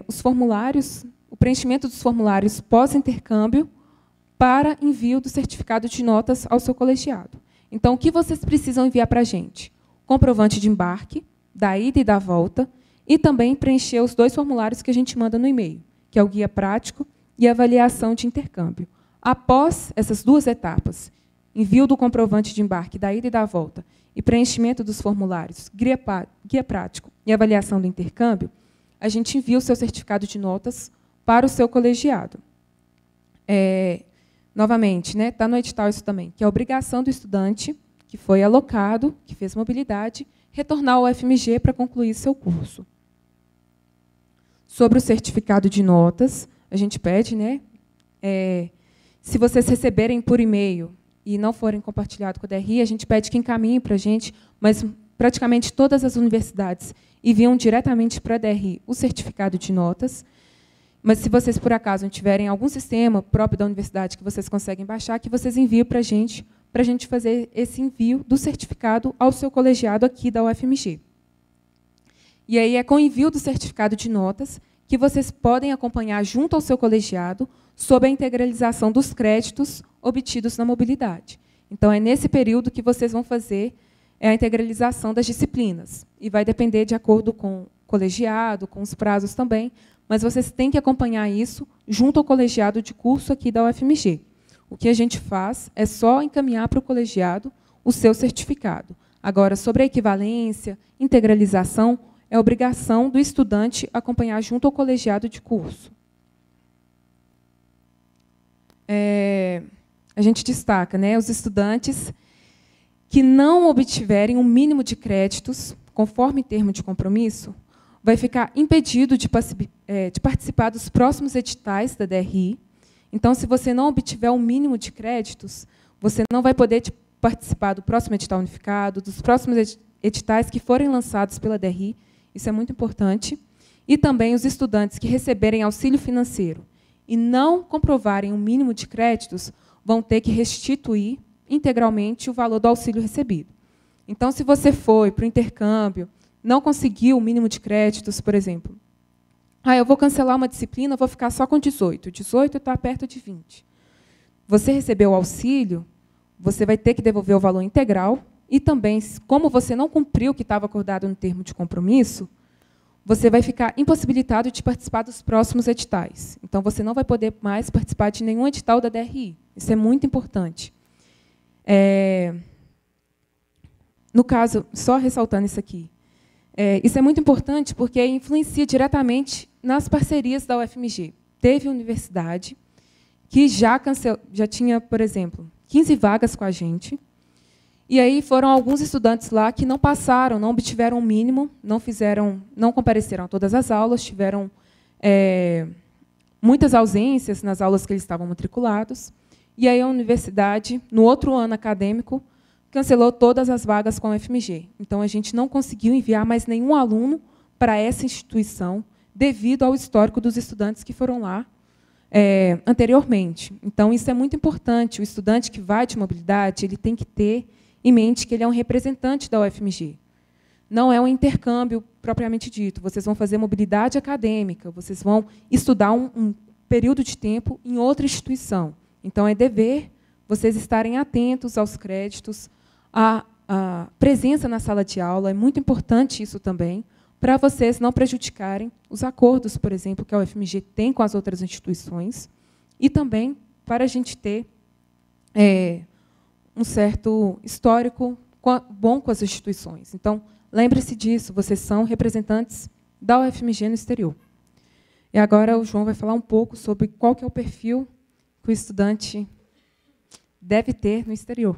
S2: os formulários, o preenchimento dos formulários pós-intercâmbio para envio do certificado de notas ao seu colegiado. Então, o que vocês precisam enviar para a gente? Comprovante de embarque, da ida e da volta, e também preencher os 2 formulários que a gente manda no e-mail, que é o guia prático e a avaliação de intercâmbio. Após essas 2 etapas, envio do comprovante de embarque, da ida e da volta, e preenchimento dos formulários, guia prático e avaliação do intercâmbio, a gente envia o seu certificado de notas para o seu colegiado. Novamente, está no edital isso também, que é a obrigação do estudante que foi alocado, que fez mobilidade, retornar ao UFMG para concluir seu curso. Sobre o certificado de notas, a gente pede, se vocês receberem por e-mail e não forem compartilhados com a DRI, a gente pede que encaminhem para a gente, mas praticamente todas as universidades enviam diretamente para a DRI o certificado de notas. Mas, se vocês, por acaso, não tiverem algum sistema próprio da universidade que vocês conseguem baixar, que vocês enviem para a gente fazer esse envio do certificado ao seu colegiado aqui da UFMG. E aí é com o envio do certificado de notas que vocês podem acompanhar junto ao seu colegiado sobre a integralização dos créditos obtidos na mobilidade. Então, é nesse período que vocês vão fazer a integralização das disciplinas. E vai depender de acordo com o colegiado, com os prazos também, mas vocês têm que acompanhar isso junto ao colegiado de curso aqui da UFMG. O que a gente faz é só encaminhar para o colegiado o seu certificado. Agora, sobre a equivalência, integralização, é obrigação do estudante acompanhar junto ao colegiado de curso. A gente destaca, né, os estudantes que não obtiverem um mínimo de créditos, conforme termo de compromisso, vai ficar impedido de participar dos próximos editais da DRI. Então, se você não obtiver um mínimo de créditos, você não vai poder participar do próximo edital unificado, dos próximos editais que forem lançados pela DRI. Isso é muito importante. E também os estudantes que receberem auxílio financeiro e não comprovarem um mínimo de créditos vão ter que restituir integralmente o valor do auxílio recebido. Então, se você foi para o intercâmbio, não conseguiu o mínimo de créditos, por exemplo, eu vou cancelar uma disciplina, vou ficar só com 18. 18 está perto de 20. Você recebeu o auxílio, você vai ter que devolver o valor integral, e também, como você não cumpriu o que estava acordado no termo de compromisso, você vai ficar impossibilitado de participar dos próximos editais. Então, você não vai poder mais participar de nenhum edital da DRI. Isso é muito importante. No caso, só ressaltando isso aqui, isso é muito importante porque influencia diretamente nas parcerias da UFMG. Teve universidade que já tinha, por exemplo, 15 vagas com a gente, e aí foram alguns estudantes lá que não passaram, não obtiveram o mínimo, não compareceram a todas as aulas, tiveram muitas ausências nas aulas que eles estavam matriculados, e aí a universidade, no outro ano acadêmico, cancelou todas as vagas com a UFMG. Então, a gente não conseguiu enviar mais nenhum aluno para essa instituição, devido ao histórico dos estudantes que foram lá anteriormente. Então, isso é muito importante. O estudante que vai de mobilidade, ele tem que ter em mente que ele é um representante da UFMG. Não é um intercâmbio propriamente dito. Vocês vão fazer mobilidade acadêmica, vocês vão estudar um período de tempo em outra instituição. Então, é dever vocês estarem atentos aos créditos, à presença na sala de aula. É muito importante isso também, para vocês não prejudicarem os acordos, por exemplo, que a UFMG tem com as outras instituições, e também para a gente ter um certo histórico bom com as instituições. Então, lembre-se disso, vocês são representantes da UFMG no exterior. E agora o João vai falar um pouco sobre qual que é o perfil que o estudante deve ter no exterior.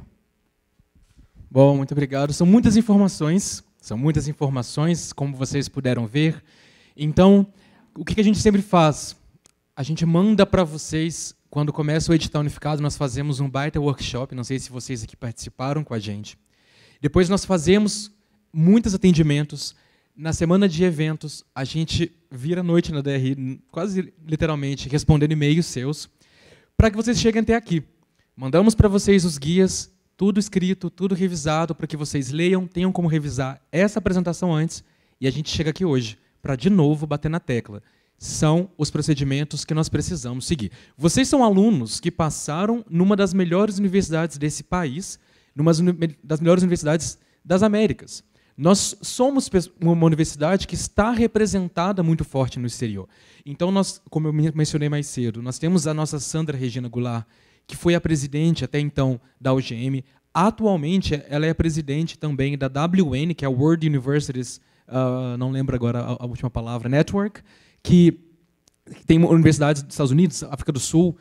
S1: Bom, muito obrigado. São muitas informações, como vocês puderam ver. Então, o que a gente sempre faz? A gente manda para vocês, quando começa o edital unificado, nós fazemos um baita workshop, não sei se vocês aqui participaram com a gente. Depois nós fazemos muitos atendimentos. Na semana de eventos, a gente vira a noite na DRI, quase literalmente, respondendo e-mails seus, para que vocês cheguem até aqui. Mandamos para vocês os guias, tudo escrito, tudo revisado, para que vocês leiam, tenham como revisar essa apresentação antes, e a gente chega aqui hoje para, de novo, bater na tecla. São os procedimentos que nós precisamos seguir. Vocês são alunos que passaram numa das melhores universidades desse país, numa das melhores universidades das Américas. Nós somos uma universidade que está representada muito forte no exterior. Então, nós, como eu mencionei mais cedo, nós temos a nossa Sandra Regina Goulart, que foi a presidente até então da UGM. Atualmente, ela é a presidente também da WN, que é a World Universities, não lembro agora a última palavra, Network, que tem universidades dos Estados Unidos, África do Sul.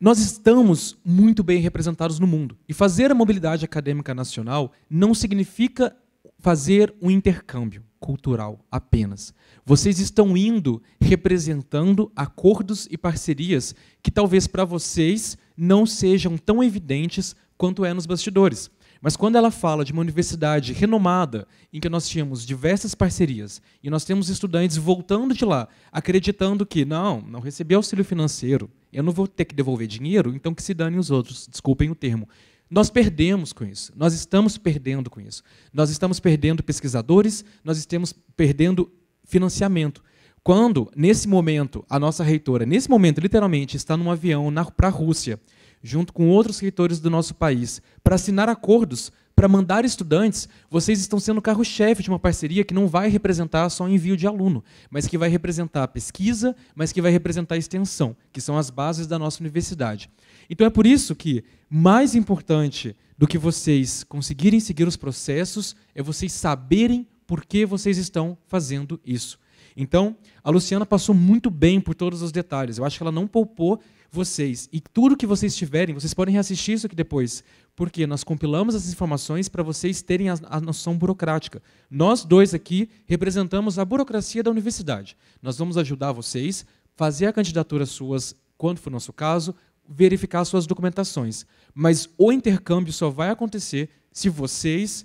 S1: Nós estamos muito bem representados no mundo. E fazer a mobilidade acadêmica nacional não significa fazer um intercâmbio cultural apenas. Vocês estão indo representando acordos e parcerias que talvez para vocês não sejam tão evidentes quanto é nos bastidores. Mas quando ela fala de uma universidade renomada, em que nós tínhamos diversas parcerias, e nós temos estudantes voltando de lá, acreditando que, não recebi auxílio financeiro, eu não vou ter que devolver dinheiro, então que se danem os outros, desculpem o termo. Nós perdemos com isso, nós estamos perdendo com isso. Nós estamos perdendo pesquisadores, nós estamos perdendo financiamento. Quando, nesse momento, a nossa reitora, nesse momento, literalmente, está num avião para a Rússia, junto com outros reitores do nosso país, para assinar acordos, para mandar estudantes, vocês estão sendo carro-chefe de uma parceria que não vai representar só envio de aluno, mas que vai representar a pesquisa, mas que vai representar a extensão, que são as bases da nossa universidade. Então é por isso que, mais importante do que vocês conseguirem seguir os processos, é vocês saberem por que vocês estão fazendo isso. Então, a Luciana passou muito bem por todos os detalhes. Eu acho que ela não poupou vocês. E tudo que vocês tiverem, vocês podem reassistir isso aqui depois, porque nós compilamos essas informações para vocês terem a noção burocrática. Nós dois aqui representamos a burocracia da universidade. Nós vamos ajudar vocês a fazer a candidatura suas, quando for o nosso caso, verificar suas documentações. Mas o intercâmbio só vai acontecer se vocês...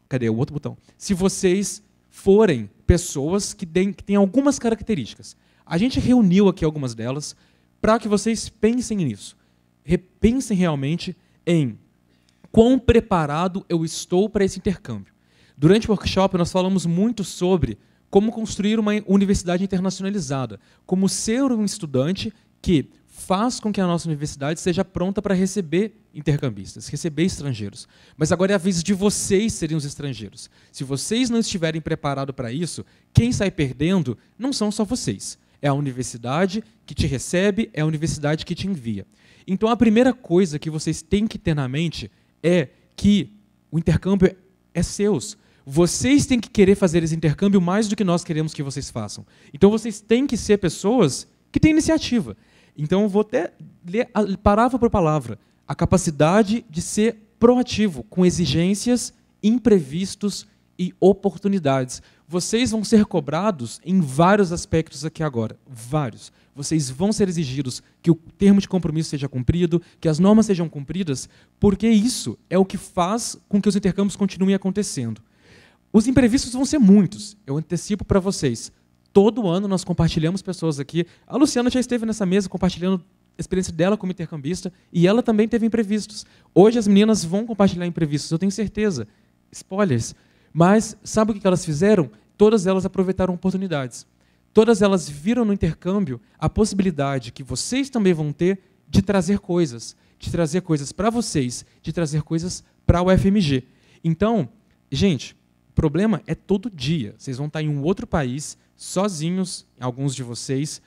S1: Cadê o outro botão? Se vocês forem pessoas que têm algumas características. A gente reuniu aqui algumas delas para que vocês pensem nisso. Repensem realmente em quão preparado eu estou para esse intercâmbio. Durante o workshop, nós falamos muito sobre como construir uma universidade internacionalizada, como ser um estudante que faz com que a nossa universidade seja pronta para receber intercambistas, receber estrangeiros. Mas agora é a vez de vocês serem os estrangeiros. Se vocês não estiverem preparados para isso, quem sai perdendo não são só vocês. É a universidade que te recebe, é a universidade que te envia. Então, a primeira coisa que vocês têm que ter na mente é que o intercâmbio é seus. Vocês têm que querer fazer esse intercâmbio mais do que nós queremos que vocês façam. Então, vocês têm que ser pessoas que têm iniciativa. Então, eu vou até ler palavra por palavra. A capacidade de ser proativo, com exigências, imprevistos e oportunidades. Vocês vão ser cobrados em vários aspectos aqui agora. Vários. Vocês vão ser exigidos que o termo de compromisso seja cumprido, que as normas sejam cumpridas, porque isso é o que faz com que os intercâmbios continuem acontecendo. Os imprevistos vão ser muitos. Eu antecipo para vocês. Todo ano nós compartilhamos pessoas aqui. A Luciana já esteve nessa mesa compartilhando a experiência dela como intercambista e ela também teve imprevistos. Hoje as meninas vão compartilhar imprevistos, eu tenho certeza. Spoilers. Mas sabe o que elas fizeram? Todas elas aproveitaram oportunidades. Todas elas viram no intercâmbio a possibilidade que vocês também vão ter de trazer coisas para vocês, de trazer coisas para o UFMG. Então, gente, o problema é todo dia. Vocês vão estar em um outro país, sozinhos, alguns de vocês,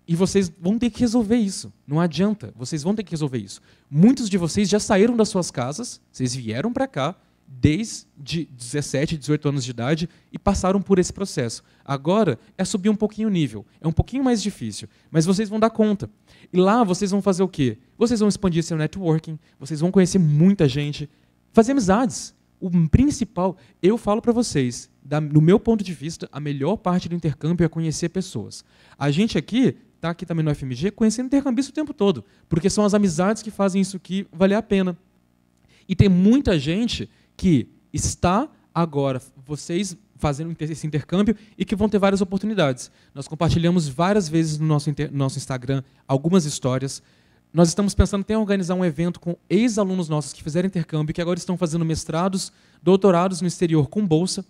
S1: e vocês vão ter que resolver isso. Não adianta, vocês vão ter que resolver isso. Muitos de vocês já saíram das suas casas, vocês vieram para cá, desde 17, 18 anos de idade e passaram por esse processo. Agora é subir um pouquinho o nível, é um pouquinho mais difícil, mas vocês vão dar conta. E lá vocês vão fazer o quê? Vocês vão expandir seu networking, vocês vão conhecer muita gente, fazer amizades. O principal, eu falo para vocês, no meu ponto de vista, a melhor parte do intercâmbio é conhecer pessoas. A gente aqui está aqui também no FMG conhecendo intercambista o tempo todo, porque são as amizades que fazem isso aqui valer a pena. E tem muita gente que está agora, vocês fazendo esse intercâmbio e que vão ter várias oportunidades. Nós compartilhamos várias vezes no nosso Instagram algumas histórias. Nós estamos pensando até em organizar um evento com ex-alunos nossos que fizeram intercâmbio, que agora estão fazendo mestrados, doutorados no exterior com bolsa,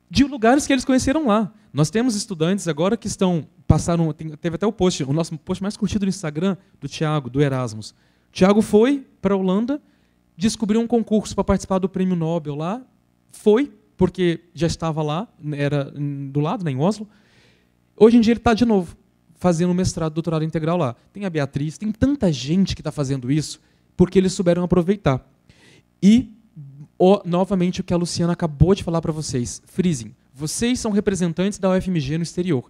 S1: de lugares que eles conheceram lá. Nós temos estudantes agora que teve até o nosso post mais curtido no Instagram, do Thiago, do Erasmus. O Thiago foi para a Holanda, descobriu um concurso para participar do Prêmio Nobel lá, foi, porque já estava lá, era do lado, em Oslo. Hoje em dia ele está de novo, fazendo um mestrado, doutorado integral lá. Tem a Beatriz, tem tanta gente que está fazendo isso, porque eles souberam aproveitar. E, novamente, o que a Luciana acabou de falar para vocês, frisem, vocês são representantes da UFMG no exterior.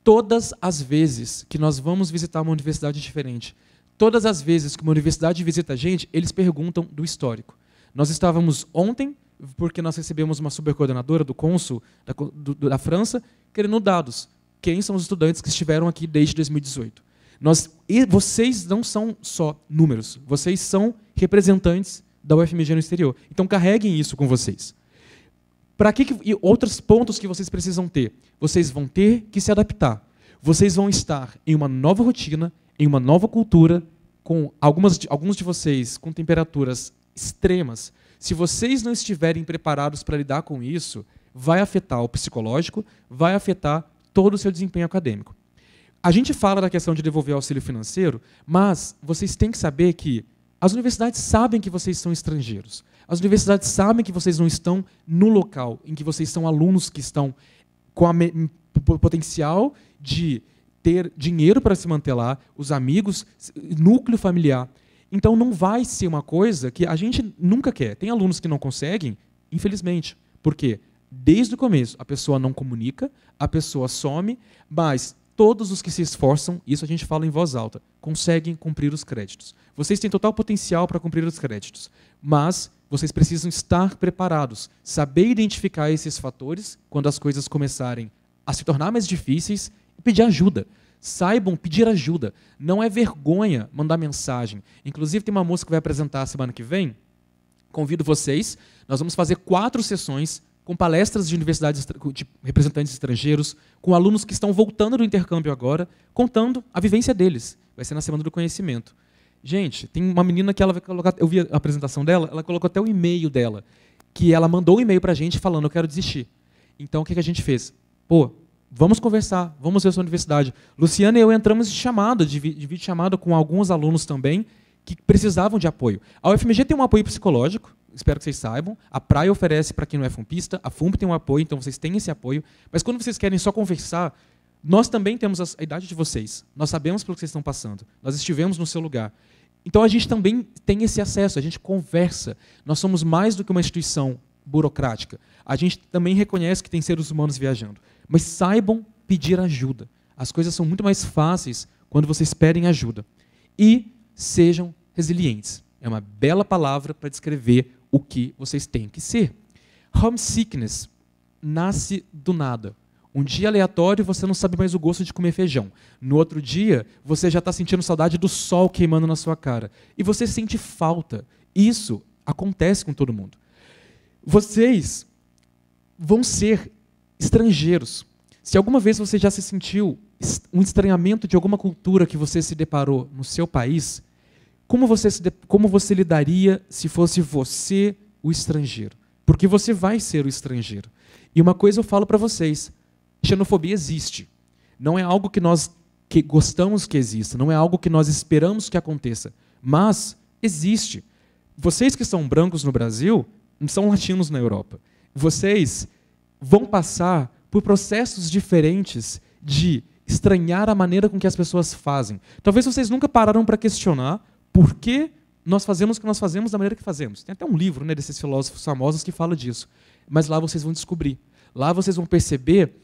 S1: Todas as vezes que nós vamos visitar uma universidade diferente, todas as vezes que uma universidade visita a gente, eles perguntam do histórico. Nós estávamos ontem, porque nós recebemos uma supercoordenadora do cônsul da França, querendo dados. Quem são os estudantes que estiveram aqui desde 2018? E vocês não são só números, vocês são representantes da UFMG no exterior. Então, carreguem isso com vocês. E outros pontos que vocês precisam ter? Vocês vão ter que se adaptar. Vocês vão estar em uma nova rotina, em uma nova cultura, com alguns de vocês com temperaturas extremas. Se vocês não estiverem preparados para lidar com isso, vai afetar o psicológico, vai afetar todo o seu desempenho acadêmico. A gente fala da questão de devolver o auxílio financeiro, mas vocês têm que saber que as universidades sabem que vocês são estrangeiros. As universidades sabem que vocês não estão no local em que vocês são alunos que estão com o potencial de ter dinheiro para se manter lá, os amigos, núcleo familiar. Então não vai ser uma coisa que a gente nunca quer. Tem alunos que não conseguem, infelizmente. Por quê? Desde o começo, a pessoa não comunica, a pessoa some, mas todos os que se esforçam, isso a gente fala em voz alta, conseguem cumprir os créditos. Vocês têm total potencial para cumprir os créditos, mas vocês precisam estar preparados, saber identificar esses fatores quando as coisas começarem a se tornar mais difíceis e pedir ajuda. Saibam pedir ajuda. Não é vergonha mandar mensagem. Inclusive, tem uma moça que vai apresentar a semana que vem. Convido vocês. Nós vamos fazer 4 sessões com palestras de universidades, de representantes estrangeiros, com alunos que estão voltando do intercâmbio agora, contando a vivência deles. Vai ser na Semana do Conhecimento. Gente, tem uma menina que ela vai colocar, eu vi a apresentação dela, ela colocou até o e-mail dela, que ela mandou um e-mail para a gente falando, eu quero desistir. Então, o que a gente fez? Pô, vamos conversar, vamos ver a sua universidade. Luciana e eu entramos de vídeo chamada com alguns alunos também, que precisavam de apoio. A UFMG tem um apoio psicológico, espero que vocês saibam. A Praia oferece para quem não é fumpista, a FUMP tem um apoio, então vocês têm esse apoio. Mas quando vocês querem só conversar, nós também temos a idade de vocês. Nós sabemos pelo que vocês estão passando. Nós estivemos no seu lugar. Então a gente também tem esse acesso, a gente conversa. Nós somos mais do que uma instituição burocrática. A gente também reconhece que tem seres humanos viajando. Mas saibam pedir ajuda. As coisas são muito mais fáceis quando vocês pedem ajuda. E sejam resilientes. É uma bela palavra para descrever o que vocês têm que ser. Homesickness nasce do nada. Um dia aleatório você não sabe mais o gosto de comer feijão. No outro dia você já está sentindo saudade do sol queimando na sua cara. E você sente falta. Isso acontece com todo mundo. Vocês vão ser estrangeiros. Se alguma vez você já se sentiu um estranhamento de alguma cultura que você se deparou no seu país, como você lidaria se fosse você o estrangeiro? Porque você vai ser o estrangeiro. E uma coisa eu falo para vocês, xenofobia existe. Não é algo que nós gostamos que exista, não é algo que nós esperamos que aconteça, mas existe. Vocês que são brancos no Brasil, não são latinos na Europa. Vocês vão passar por processos diferentes de estranhar a maneira com que as pessoas fazem. Talvez vocês nunca pararam para questionar por que nós fazemos o que nós fazemos da maneira que fazemos. Tem até um livro, né, desses filósofos famosos que fala disso. Mas lá vocês vão descobrir. Lá vocês vão perceber,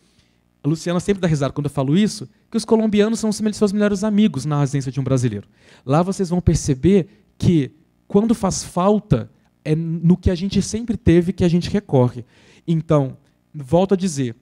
S1: a Luciana sempre dá risada quando eu falo isso, que os colombianos são seus melhores amigos na residência de um brasileiro. Lá vocês vão perceber que, quando faz falta, é no que a gente sempre teve que a gente recorre. Então, volto a dizer,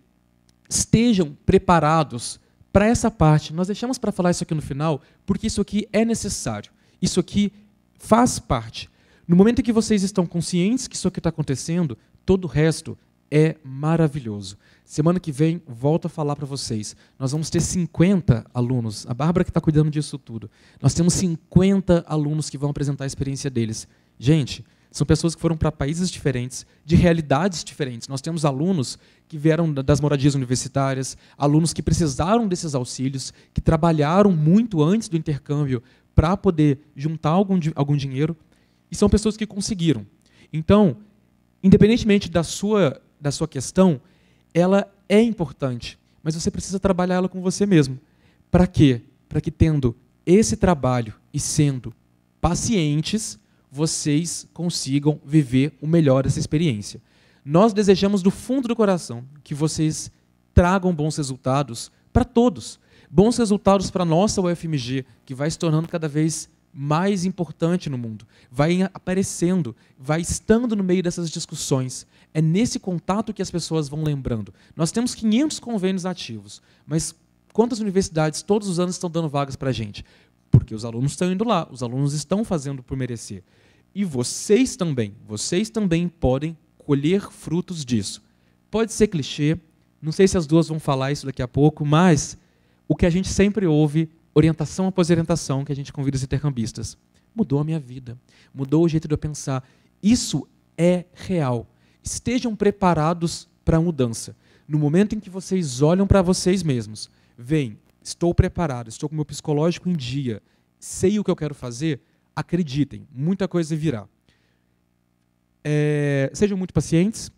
S1: estejam preparados para essa parte. Nós deixamos para falar isso aqui no final, porque isso aqui é necessário. Isso aqui faz parte. No momento em que vocês estão conscientes que isso aqui está acontecendo, todo o resto é maravilhoso. Semana que vem, volto a falar para vocês. Nós vamos ter 50 alunos. A Bárbara que está cuidando disso tudo. Nós temos 50 alunos que vão apresentar a experiência deles. Gente, são pessoas que foram para países diferentes, de realidades diferentes. Nós temos alunos que vieram das moradias universitárias, alunos que precisaram desses auxílios, que trabalharam muito antes do intercâmbio para poder juntar algum dinheiro, e são pessoas que conseguiram. Então, independentemente da sua questão, ela é importante, mas você precisa trabalhar ela com você mesmo. Para quê? Para que, tendo esse trabalho e sendo pacientes, vocês consigam viver o melhor dessa experiência. Nós desejamos do fundo do coração que vocês tragam bons resultados para todos. Bons resultados para a nossa UFMG, que vai se tornando cada vez mais importante no mundo. Vai aparecendo, vai estando no meio dessas discussões. É nesse contato que as pessoas vão lembrando. Nós temos 500 convênios ativos, mas quantas universidades todos os anos estão dando vagas para a gente? Porque os alunos estão indo lá, os alunos estão fazendo por merecer. E vocês também podem colher frutos disso. Pode ser clichê, não sei se as duas vão falar isso daqui a pouco, mas o que a gente sempre ouve, orientação após orientação, que a gente convida os intercambistas, mudou a minha vida, mudou o jeito de eu pensar. Isso é real. Estejam preparados para a mudança. No momento em que vocês olham para vocês mesmos, veem, estou preparado, estou com o meu psicológico em dia, sei o que eu quero fazer, acreditem, muita coisa virá. Sejam muito pacientes.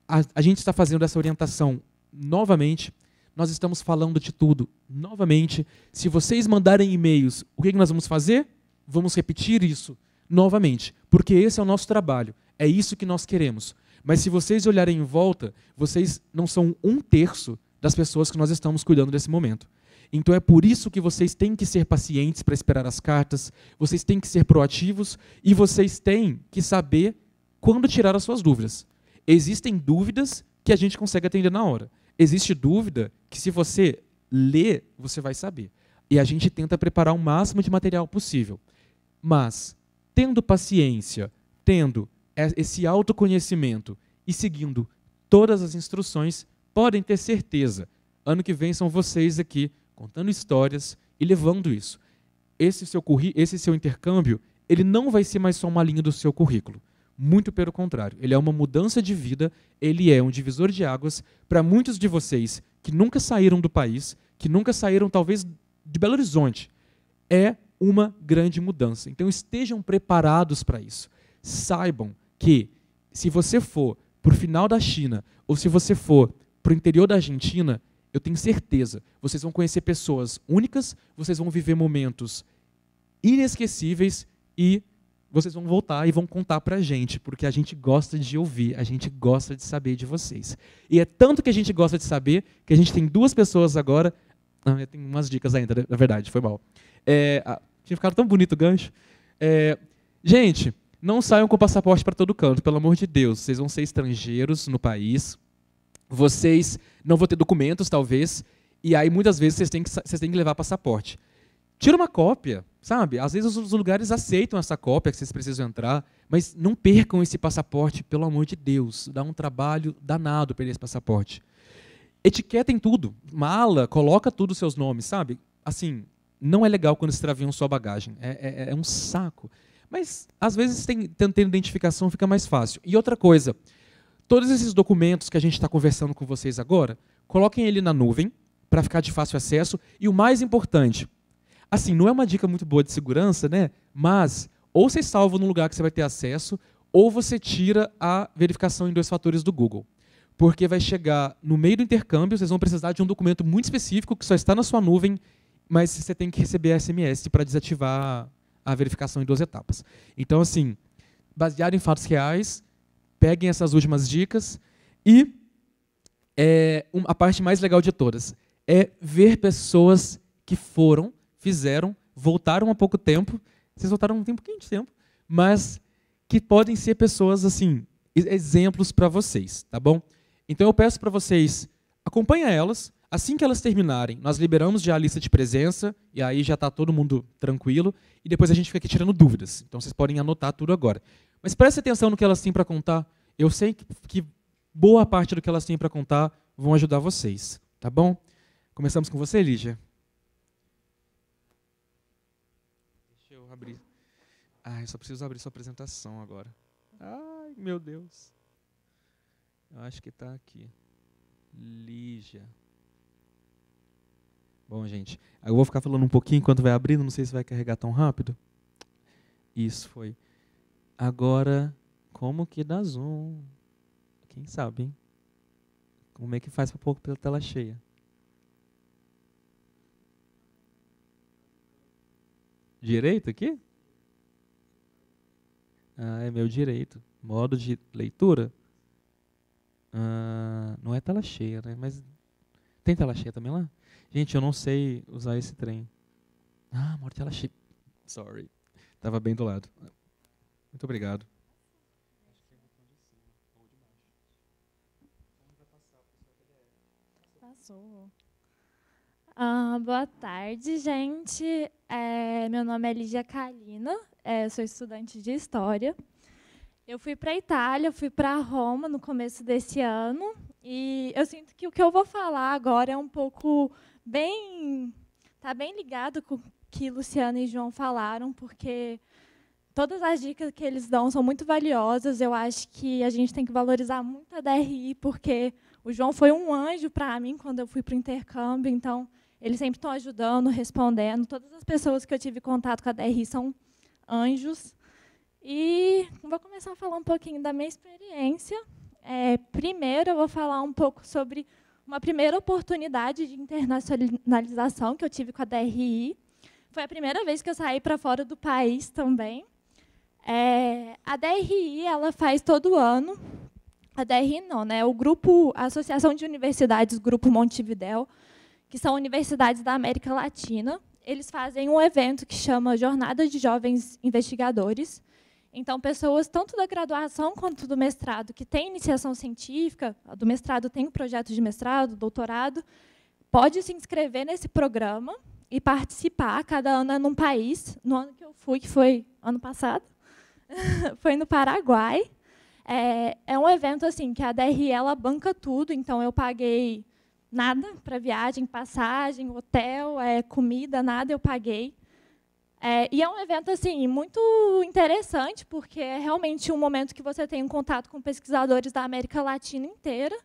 S1: A gente está fazendo essa orientação novamente. Nós estamos falando de tudo novamente. Se vocês mandarem e-mails, o que nós vamos fazer? Vamos repetir isso novamente, porque esse é o nosso trabalho. É isso que nós queremos. Mas se vocês olharem em volta, vocês não são 1/3 das pessoas que nós estamos cuidando desse momento. Então é por isso que vocês têm que ser pacientes para esperar as cartas, vocês têm que ser proativos e vocês têm que saber quando tirar as suas dúvidas. Existem dúvidas que a gente consegue atender na hora. Existe dúvida que, se você ler, você vai saber. E a gente tenta preparar o máximo de material possível. Mas, tendo paciência, tendo esse autoconhecimento e seguindo todas as instruções, podem ter certeza, ano que vem são vocês aqui contando histórias e levando isso. Esse seu intercâmbio, ele não vai ser mais só uma linha do seu currículo. Muito pelo contrário, ele é uma mudança de vida, ele é um divisor de águas para muitos de vocês que nunca saíram do país, que nunca saíram talvez de Belo Horizonte. É uma grande mudança. Então estejam preparados para isso. Saibam que, se você for para o final da China, ou se você for para o interior da Argentina, eu tenho certeza, vocês vão conhecer pessoas únicas, vocês vão viver momentos inesquecíveis e vocês vão voltar e vão contar para a gente, porque a gente gosta de ouvir, a gente gosta de saber de vocês. E é tanto que a gente gosta de saber, que a gente tem 2 pessoas agora. Não, eu tenho umas dicas ainda, na verdade, foi mal. Tinha ficado tão bonito o gancho. Gente, não saiam com passaporte para todo canto, pelo amor de Deus. Vocês vão ser estrangeiros no país, vocês não vão ter documentos, talvez, e aí muitas vezes vocês têm que levar passaporte. Tira uma cópia, sabe? Às vezes os lugares aceitam essa cópia que vocês precisam entrar, mas não percam esse passaporte, pelo amor de Deus. Dá um trabalho danado perder esse passaporte. Etiquetem tudo. Mala, coloca tudo os seus nomes, sabe? Assim, não é legal quando extraviam sua bagagem. É um saco. Mas, às vezes, tendo identificação fica mais fácil. E outra coisa, todos esses documentos que a gente está conversando com vocês agora, coloquem ele na nuvem, para ficar de fácil acesso. E o mais importante, assim, não é uma dica muito boa de segurança, né? Mas ou você salva num lugar que você vai ter acesso, ou você tira a verificação em 2 fatores do Google. Porque vai chegar no meio do intercâmbio, vocês vão precisar de um documento muito específico que só está na sua nuvem, mas você tem que receber SMS para desativar a verificação em 2 etapas. Então, assim, baseado em fatos reais, peguem essas últimas dicas e a parte mais legal de todas é ver pessoas que fizeram, voltaram há pouco tempo, vocês voltaram há um pouquinho de tempo, mas que podem ser pessoas, assim, exemplos para vocês, tá bom? Então eu peço para vocês, acompanhem elas, assim que elas terminarem, nós liberamos já a lista de presença, e aí já está todo mundo tranquilo, e depois a gente fica aqui tirando dúvidas, então vocês podem anotar tudo agora. Mas preste atenção no que elas têm para contar, eu sei que boa parte do que elas têm para contar vão ajudar vocês, tá bom? Começamos com você, Lígia. Deixa eu abrir. Eu só preciso abrir sua apresentação agora. Ai, meu Deus. Eu acho que está aqui. Lígia. Bom, gente, eu vou ficar falando um pouquinho enquanto vai abrindo, não sei se vai carregar tão rápido. Isso foi. Agora, como que dá zoom? Quem sabe, hein? Como é que faz para pôr pela tela cheia? Direito aqui? É meu direito. Modo de leitura? Não é tela cheia, né? Mas tem tela cheia também lá? Gente, eu não sei usar esse trem. Modo de tela cheia. Sorry. Estava bem do lado. Muito obrigado.
S3: Passou. Boa tarde, gente. Meu nome é Lígia Kalina. sou estudante de História. Eu fui para a Itália, fui para Roma no começo desse ano, e eu sinto que o que eu vou falar agora é um pouco está bem ligado com o que Luciana e João falaram, porque todas as dicas que eles dão são muito valiosas. Eu acho que a gente tem que valorizar muito a DRI, porque o João foi um anjo para mim quando eu fui para o intercâmbio, então eles sempre estão ajudando, respondendo. Todas as pessoas que eu tive contato com a DRI são anjos. E vou começar a falar um pouquinho da minha experiência. Primeiro, eu vou falar um pouco sobre uma primeira oportunidade de internacionalização que eu tive com a DRI. Foi a primeira vez que eu saí para fora do país também. A DRI ela faz todo ano. A DRI não, né? A Associação de Universidades Grupo Montevidéu, que são universidades da América Latina, eles fazem um evento que chama Jornada de Jovens Investigadores. Então, pessoas tanto da graduação quanto do mestrado que têm iniciação científica, do mestrado tem um projeto de mestrado, doutorado, pode se inscrever nesse programa e participar. Cada ano é num país. No ano que eu fui, que foi ano passado, foi no Paraguai. É um evento assim que a DRI ela banca tudo, então eu paguei nada para viagem, passagem, hotel, comida, nada eu paguei. E é um evento assim muito interessante, porque é realmente um momento que você tem um contato com pesquisadores da América Latina inteira.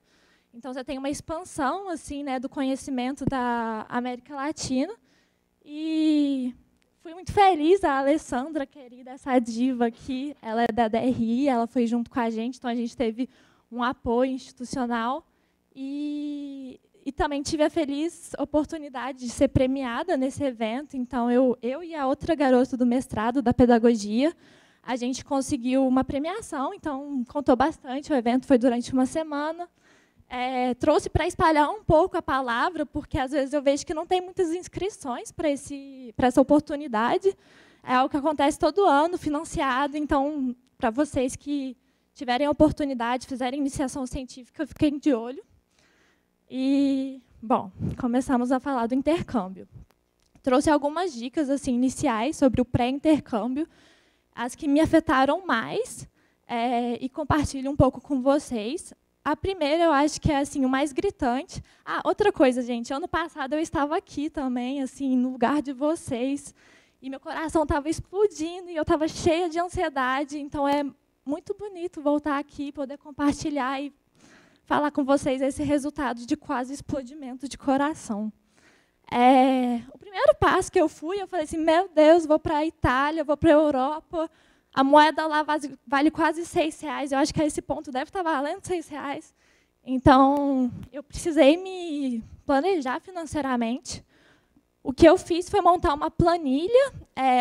S3: Então, você tem uma expansão assim, né, do conhecimento da América Latina. E fui muito feliz, a Alessandra, querida, essa diva aqui, ela é da DRI, ela foi junto com a gente, então a gente teve um apoio institucional. E também tive a feliz oportunidade de ser premiada nesse evento. Então, eu e a outra garota do mestrado, da pedagogia, a gente conseguiu uma premiação, então contou bastante. O evento foi durante uma semana. Trouxe para espalhar um pouco a palavra, porque às vezes eu vejo que não tem muitas inscrições para essa oportunidade. É algo que acontece todo ano, financiado. Então, para vocês que tiverem a oportunidade, fizerem iniciação científica, fiquem de olho. E, bom, começamos a falar do intercâmbio. Trouxe algumas dicas assim, iniciais sobre o pré-intercâmbio, as que me afetaram mais, e compartilho um pouco com vocês. A primeira, eu acho que é assim, o mais gritante. Outra coisa, gente, ano passado eu estava aqui também, assim, no lugar de vocês, e meu coração estava explodindo, e eu estava cheia de ansiedade, então é muito bonito voltar aqui, poder compartilhar e falar com vocês esse resultado de quase explodimento de coração. O primeiro passo que eu falei assim, meu Deus, vou para a Itália, vou para a Europa, a moeda lá vale quase R$6, eu acho que a esse ponto deve estar valendo R$6. Então, eu precisei me planejar financeiramente. O que eu fiz foi montar uma planilha,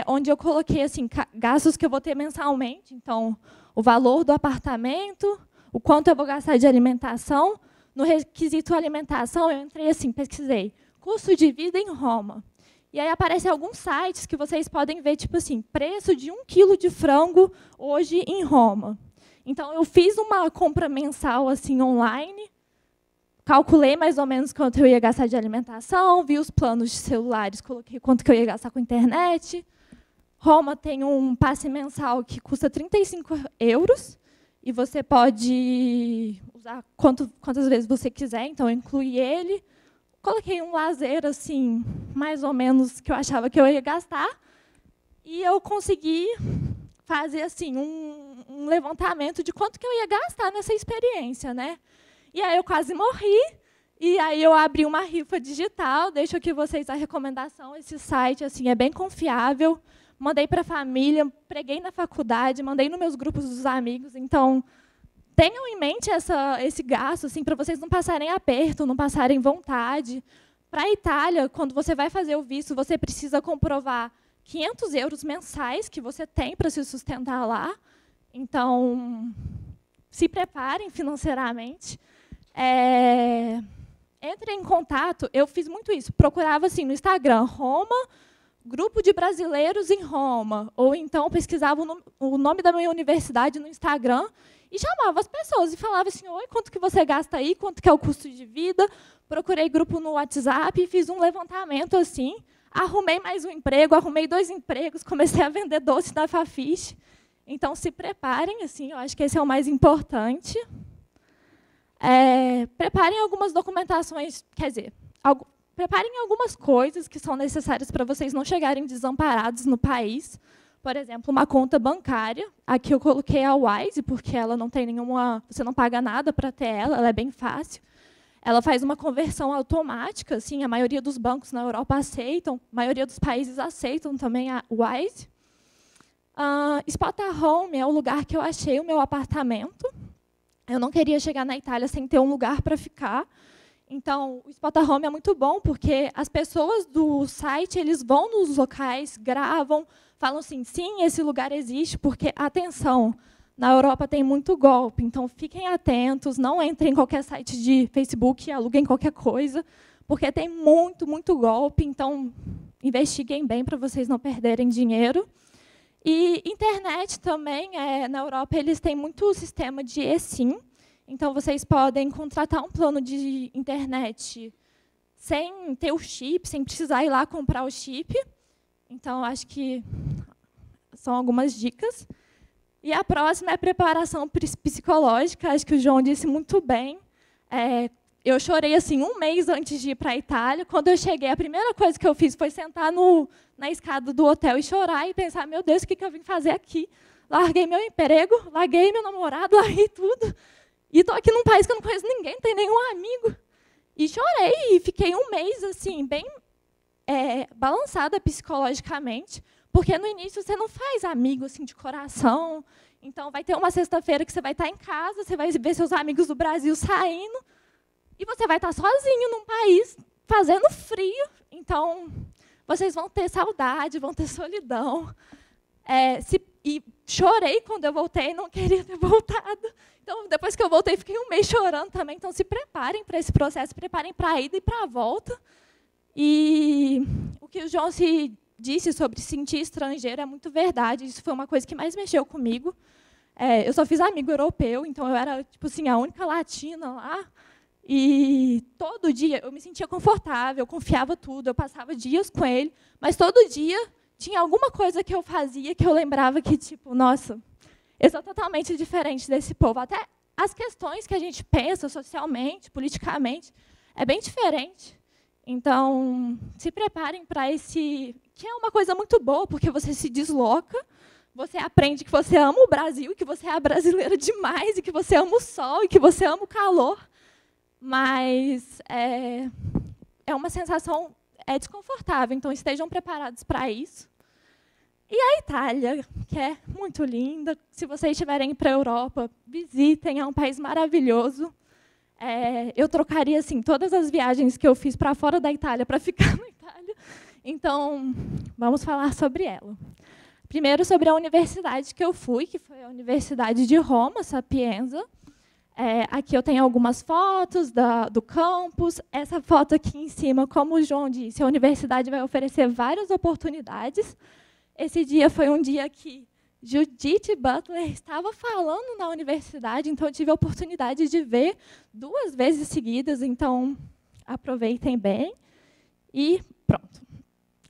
S3: onde eu coloquei assim, gastos que eu vou ter mensalmente, então, o valor do apartamento, o quanto eu vou gastar de alimentação. No requisito alimentação, eu entrei assim, pesquisei, custo de vida em Roma. E aí aparecem alguns sites que vocês podem ver, tipo assim, preço de 1 quilo de frango hoje em Roma. Então, eu fiz uma compra mensal assim, online, calculei mais ou menos quanto eu ia gastar de alimentação, vi os planos de celulares, coloquei quanto que eu ia gastar com internet. Roma tem um passe mensal que custa €35, e você pode usar quantas vezes você quiser, então eu incluí ele. Coloquei um lazer, assim, mais ou menos, que eu achava que eu ia gastar, e eu consegui fazer assim, um levantamento de quanto que eu ia gastar nessa experiência, né? E aí eu quase morri, e aí eu abri uma rifa digital, deixo aqui vocês a recomendação, esse site assim, é bem confiável, mandei para a família, preguei na faculdade, mandei nos meus grupos dos amigos, então tenham em mente esse gasto, assim, para vocês não passarem aperto, não passarem vontade. Para a Itália, quando você vai fazer o visto, você precisa comprovar €500 mensais que você tem para se sustentar lá. Então, se preparem financeiramente. Entrem em contato. Eu fiz muito isso. Procurava assim, no Instagram, Roma, grupo de brasileiros em Roma. Ou então pesquisava o nome da minha universidade no Instagram e chamava as pessoas e falava assim, oi, quanto que você gasta aí, quanto que é o custo de vida. Procurei grupo no WhatsApp e fiz um levantamento assim. arrumei mais um emprego, arrumei 2 empregos, comecei a vender doce na Fafiche. Então, se preparem, assim, eu acho que esse é o mais importante. Preparem algumas documentações, quer dizer, preparem algumas coisas que são necessárias para vocês não chegarem desamparados no país. Por exemplo, uma conta bancária. Aqui eu coloquei a Wise, porque ela não tem nenhuma... Você não paga nada para ter ela é bem fácil. Ela faz uma conversão automática, assim, a maioria dos bancos na Europa aceitam, a maioria dos países aceitam também a Wise. Spota Home é o lugar que eu achei o meu apartamento. Eu não queria chegar na Itália sem ter um lugar para ficar. Então, o Spota Home é muito bom, porque as pessoas do site eles vão nos locais, gravam, falam assim, sim, esse lugar existe, porque, atenção, na Europa tem muito golpe, então fiquem atentos, não entrem em qualquer site de Facebook e aluguem qualquer coisa, porque tem muito, muito golpe, então investiguem bem para vocês não perderem dinheiro. E internet também, na Europa eles têm muito sistema de eSIM, então vocês podem contratar um plano de internet sem ter o chip, sem precisar ir lá comprar o chip. Então, acho que são algumas dicas. E a próxima é a preparação psicológica. Acho que o João disse muito bem. Eu chorei assim 1 mês antes de ir para a Itália. Quando eu cheguei, a primeira coisa que eu fiz foi sentar na escada do hotel e chorar e pensar, meu Deus, o que eu vim fazer aqui? Larguei meu emprego, larguei meu namorado, larguei tudo. E estou aqui num país que eu não conheço ninguém, não tenho nenhum amigo. E chorei e fiquei 1 mês assim, bem balançada psicologicamente, porque no início você não faz amigo assim, de coração. Então, vai ter uma sexta-feira que você vai estar em casa, você vai ver seus amigos do Brasil saindo, e você vai estar sozinho num país fazendo frio. Então, vocês vão ter saudade, vão ter solidão. E chorei quando eu voltei, não queria ter voltado. Então, depois que eu voltei, fiquei 1 mês chorando também. Então, se preparem para esse processo, se preparem para a ida e para a volta. E o que o João disse sobre se sentir estrangeiro é muito verdade. Isso foi uma coisa que mais mexeu comigo. Eu só fiz amigo europeu, então eu era tipo assim, a única latina lá. E todo dia eu me sentia confortável, eu confiava tudo, eu passava dias com ele, mas todo dia tinha alguma coisa que eu fazia que eu lembrava que, tipo, nossa, eu sou totalmente diferente desse povo. Até as questões que a gente pensa socialmente, politicamente, é bem diferente. Então, se preparem para esse... que é uma coisa muito boa, porque você se desloca, você aprende que você ama o Brasil, que você é brasileira demais, e que você ama o sol, e que você ama o calor. Mas é uma sensação desconfortável, então estejam preparados para isso. E a Itália, que é muito linda. Se vocês estiverem para a Europa, visitem, é um país maravilhoso. Eu trocaria assim, todas as viagens que eu fiz para fora da Itália para ficar na Itália. Então, vamos falar sobre ela. Primeiro, sobre a universidade que eu fui, que foi a Universidade de Roma, Sapienza. Aqui eu tenho algumas fotos do campus. Essa foto aqui em cima, como o João disse, a universidade vai oferecer várias oportunidades. Esse dia foi um dia que Judith Butler estava falando na universidade, então eu tive a oportunidade de ver 2 vezes seguidas, então aproveitem bem. E pronto.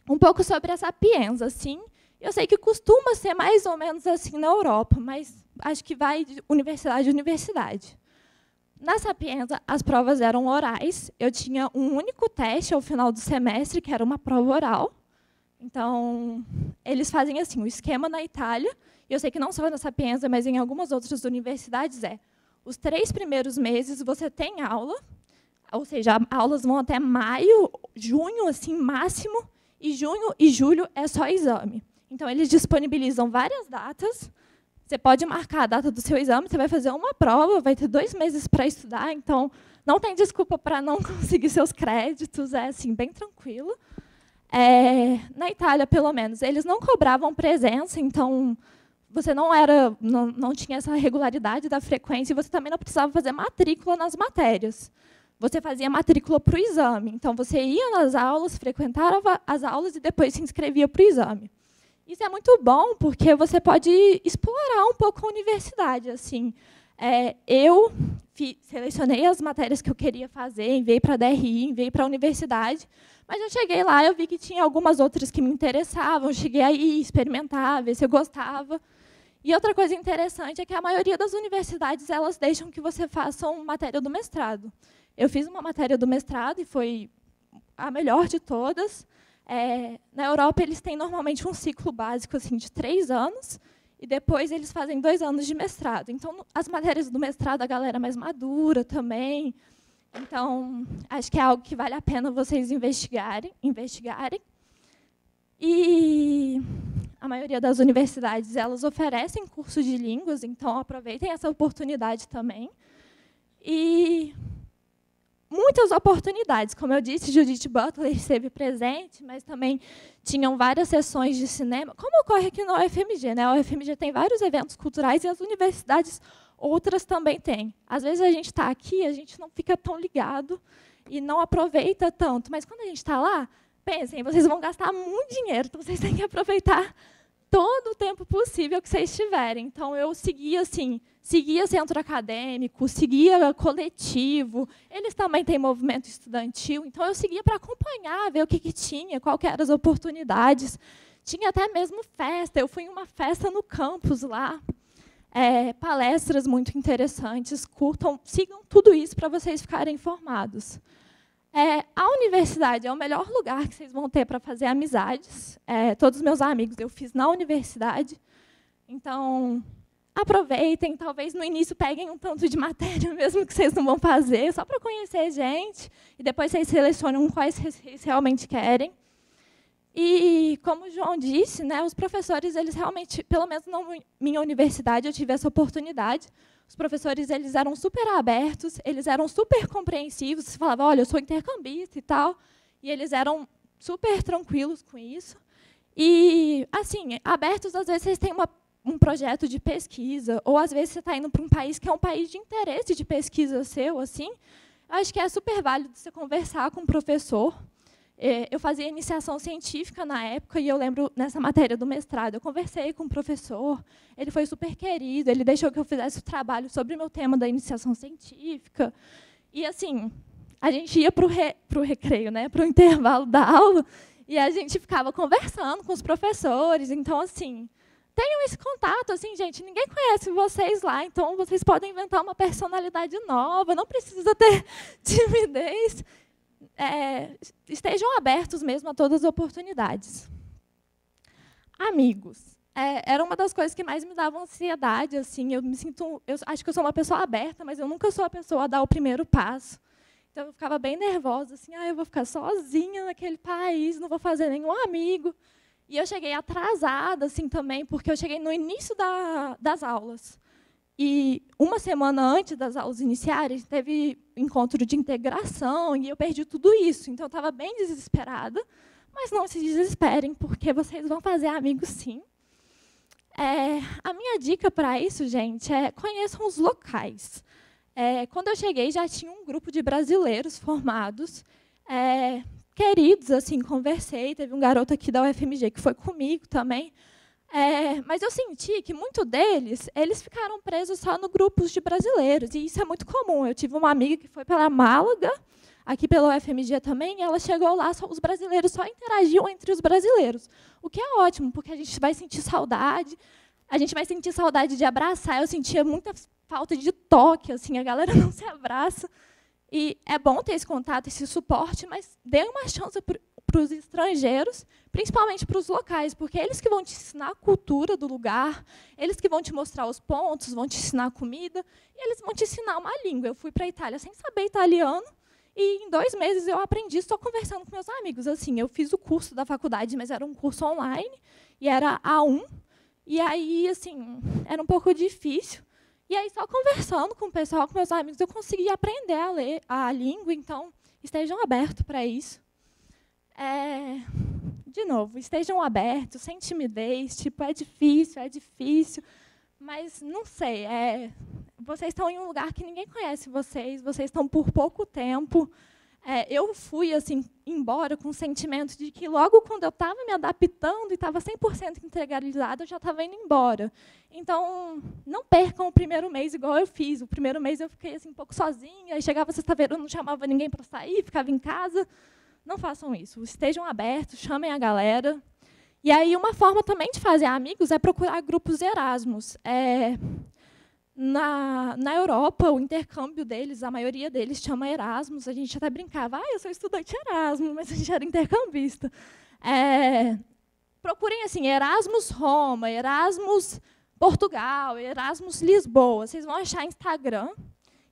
S3: Um pouco sobre a Sapienza, assim. Eu sei que costuma ser mais ou menos assim na Europa, mas acho que vai de universidade em universidade. Na Sapienza, as provas eram orais. Eu tinha um único teste ao final do semestre, que era uma prova oral. Então, eles fazem assim, o esquema na Itália, eu sei que não só na Sapienza, mas em algumas outras universidades, os 3 primeiros meses você tem aula, ou seja, aulas vão até maio, junho, assim, máximo, e junho e julho é só exame. Então, eles disponibilizam várias datas. Você pode marcar a data do seu exame, você vai fazer uma prova, vai ter 2 meses para estudar, então não tem desculpa para não conseguir seus créditos, é assim, bem tranquilo. Na Itália, pelo menos, eles não cobravam presença, então você não tinha essa regularidade da frequência e você também não precisava fazer matrícula nas matérias. Você fazia matrícula para o exame, então você ia nas aulas, frequentava as aulas e depois se inscrevia para o exame. Isso é muito bom, porque você pode explorar um pouco a universidade. Assim, eu selecionei as matérias que eu queria fazer, enviei para a DRI, enviei para a universidade, mas eu cheguei lá, eu vi que tinha algumas outras que me interessavam, eu cheguei aí experimentar, ver se eu gostava. E outra coisa interessante é que a maioria das universidades elas deixam que você faça uma matéria do mestrado. Eu fiz uma matéria do mestrado e foi a melhor de todas. Na Europa, eles têm normalmente um ciclo básico assim, de 3 anos, e depois eles fazem 2 anos de mestrado. Então, as matérias do mestrado, a galera é mais madura também. Então, acho que é algo que vale a pena vocês investigarem. E a maioria das universidades elas oferecem curso de línguas, então aproveitem essa oportunidade também. E muitas oportunidades, como eu disse, Judith Butler esteve presente, mas também tinham várias sessões de cinema, como ocorre aqui na UFMG, né? A UFMG tem vários eventos culturais e as universidades outras também têm. Às vezes a gente está aqui, a gente não fica tão ligado e não aproveita tanto, mas quando a gente está lá, pensem, vocês vão gastar muito dinheiro, então vocês têm que aproveitar todo o tempo possível que vocês tiverem. Então, eu seguia centro acadêmico, seguia coletivo, eles também têm movimento estudantil, então eu seguia para acompanhar, ver o que tinha, quais eram as oportunidades. Tinha até mesmo festa, eu fui em uma festa no campus lá, palestras muito interessantes, curtam, sigam tudo isso para vocês ficarem informados. A universidade é o melhor lugar que vocês vão ter para fazer amizades. Todos os meus amigos eu fiz na universidade. Então, aproveitem. Talvez no início peguem um tanto de matéria mesmo que vocês não vão fazer, só para conhecer gente. E depois vocês selecionam quais vocês realmente querem. E, como o João disse, né, os professores, eles realmente, pelo menos na minha universidade, eu tive essa oportunidade. Os professores eles eram super abertos, eles eram super compreensivos. Você falava, olha, eu sou intercambista e tal. E eles eram super tranquilos com isso. E, assim, abertos, às vezes, vocês têm um projeto de pesquisa, ou, às vezes, você está indo para um país que é um país de interesse de pesquisa seu, assim. Acho que é super válido você conversar com o professor. Eu fazia iniciação científica na época, e eu lembro, nessa matéria do mestrado, eu conversei com o professor, ele foi super querido, ele deixou que eu fizesse o trabalho sobre o meu tema da iniciação científica. E, assim, a gente ia para o recreio, né, para o intervalo da aula, e a gente ficava conversando com os professores. Então, assim, tenham esse contato. Assim, gente, ninguém conhece vocês lá, então vocês podem inventar uma personalidade nova, não precisa ter timidez. Estejam abertos mesmo a todas as oportunidades. Amigos. Era uma das coisas que mais me davam ansiedade. Assim, eu acho que eu sou uma pessoa aberta, mas eu nunca sou a pessoa a dar o primeiro passo. Então, eu ficava bem nervosa. Assim, eu vou ficar sozinha naquele país, não vou fazer nenhum amigo. E eu cheguei atrasada assim, também, porque eu cheguei no início das aulas. E uma semana antes das aulas iniciarem, teve encontro de integração, e eu perdi tudo isso. Então, eu estava bem desesperada, mas não se desesperem, porque vocês vão fazer amigos, sim. A minha dica para isso, gente, conheçam os locais. Quando eu cheguei, já tinha um grupo de brasileiros formados, queridos, assim, conversei. Teve um garoto aqui da UFMG que foi comigo também. Mas eu senti que muitos deles, eles ficaram presos só no grupos de brasileiros, e isso é muito comum. Eu tive uma amiga que foi para Málaga, aqui pela UFMG também, e ela chegou lá, os brasileiros só interagiam entre os brasileiros, o que é ótimo, porque a gente vai sentir saudade de abraçar. Eu sentia muita falta de toque, assim, a galera não se abraça, e é bom ter esse contato, esse suporte, mas dê uma chance para os estrangeiros, principalmente para os locais, porque é eles que vão te ensinar a cultura do lugar, eles que vão te mostrar os pontos, vão te ensinar a comida, e eles vão te ensinar uma língua. Eu fui para a Itália sem saber italiano, e em 2 meses eu aprendi só conversando com meus amigos. Assim, eu fiz o curso da faculdade, mas era um curso online, e era A1, e aí, assim, era um pouco difícil. E aí, só conversando com o pessoal, com meus amigos, eu consegui aprender a ler a língua. Então, estejam abertos para isso. De novo, estejam abertos, sem timidez. Tipo, é difícil, mas não sei. Vocês estão em um lugar que ninguém conhece vocês estão por pouco tempo. Eu fui assim embora com o sentimento de que logo quando eu estava me adaptando e estava 100% integralizada, eu já estava indo embora. Então, não percam o primeiro mês igual eu fiz. O primeiro mês eu fiquei assim, um pouco sozinha, aí chegava sexta-feira, eu não chamava ninguém para sair, ficava em casa. Não façam isso. Estejam abertos, chamem a galera. E aí, uma forma também de fazer amigos é procurar grupos Erasmus. Na Europa, o intercâmbio deles, a maioria deles chama Erasmus. A gente até brincava, eu sou estudante Erasmus, mas a gente era intercambista. Procurem assim, Erasmus Roma, Erasmus Portugal, Erasmus Lisboa. Vocês vão achar Instagram.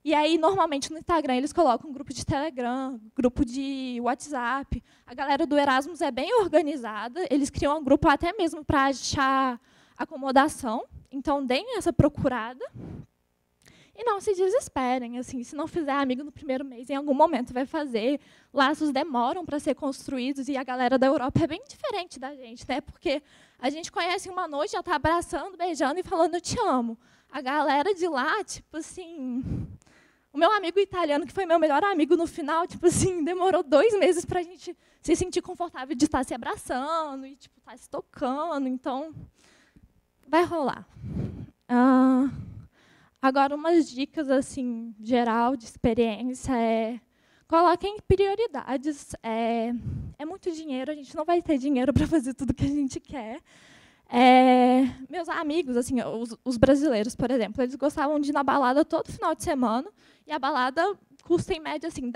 S3: E aí, normalmente, no Instagram, eles colocam um grupo de Telegram, grupo de WhatsApp. A galera do Erasmus é bem organizada. Eles criam um grupo até mesmo para achar acomodação. Então, deem essa procurada. E não se desesperem. Assim, se não fizer amigo no primeiro mês, em algum momento vai fazer. Laços demoram para ser construídos. E a galera da Europa é bem diferente da gente, né? Porque a gente conhece uma noite, já está abraçando, beijando e falando eu te amo. A galera de lá, tipo assim... O meu amigo italiano, que foi meu melhor amigo no final, tipo assim, demorou 2 meses para a gente se sentir confortável de estar se abraçando e tipo, estar se tocando. Então, vai rolar. Agora, umas dicas assim, geral de experiência coloquem prioridades. É muito dinheiro, a gente não vai ter dinheiro para fazer tudo que a gente quer. Meus amigos, assim, os brasileiros, por exemplo, eles gostavam de ir na balada todo final de semana, e a balada custa, em média, assim,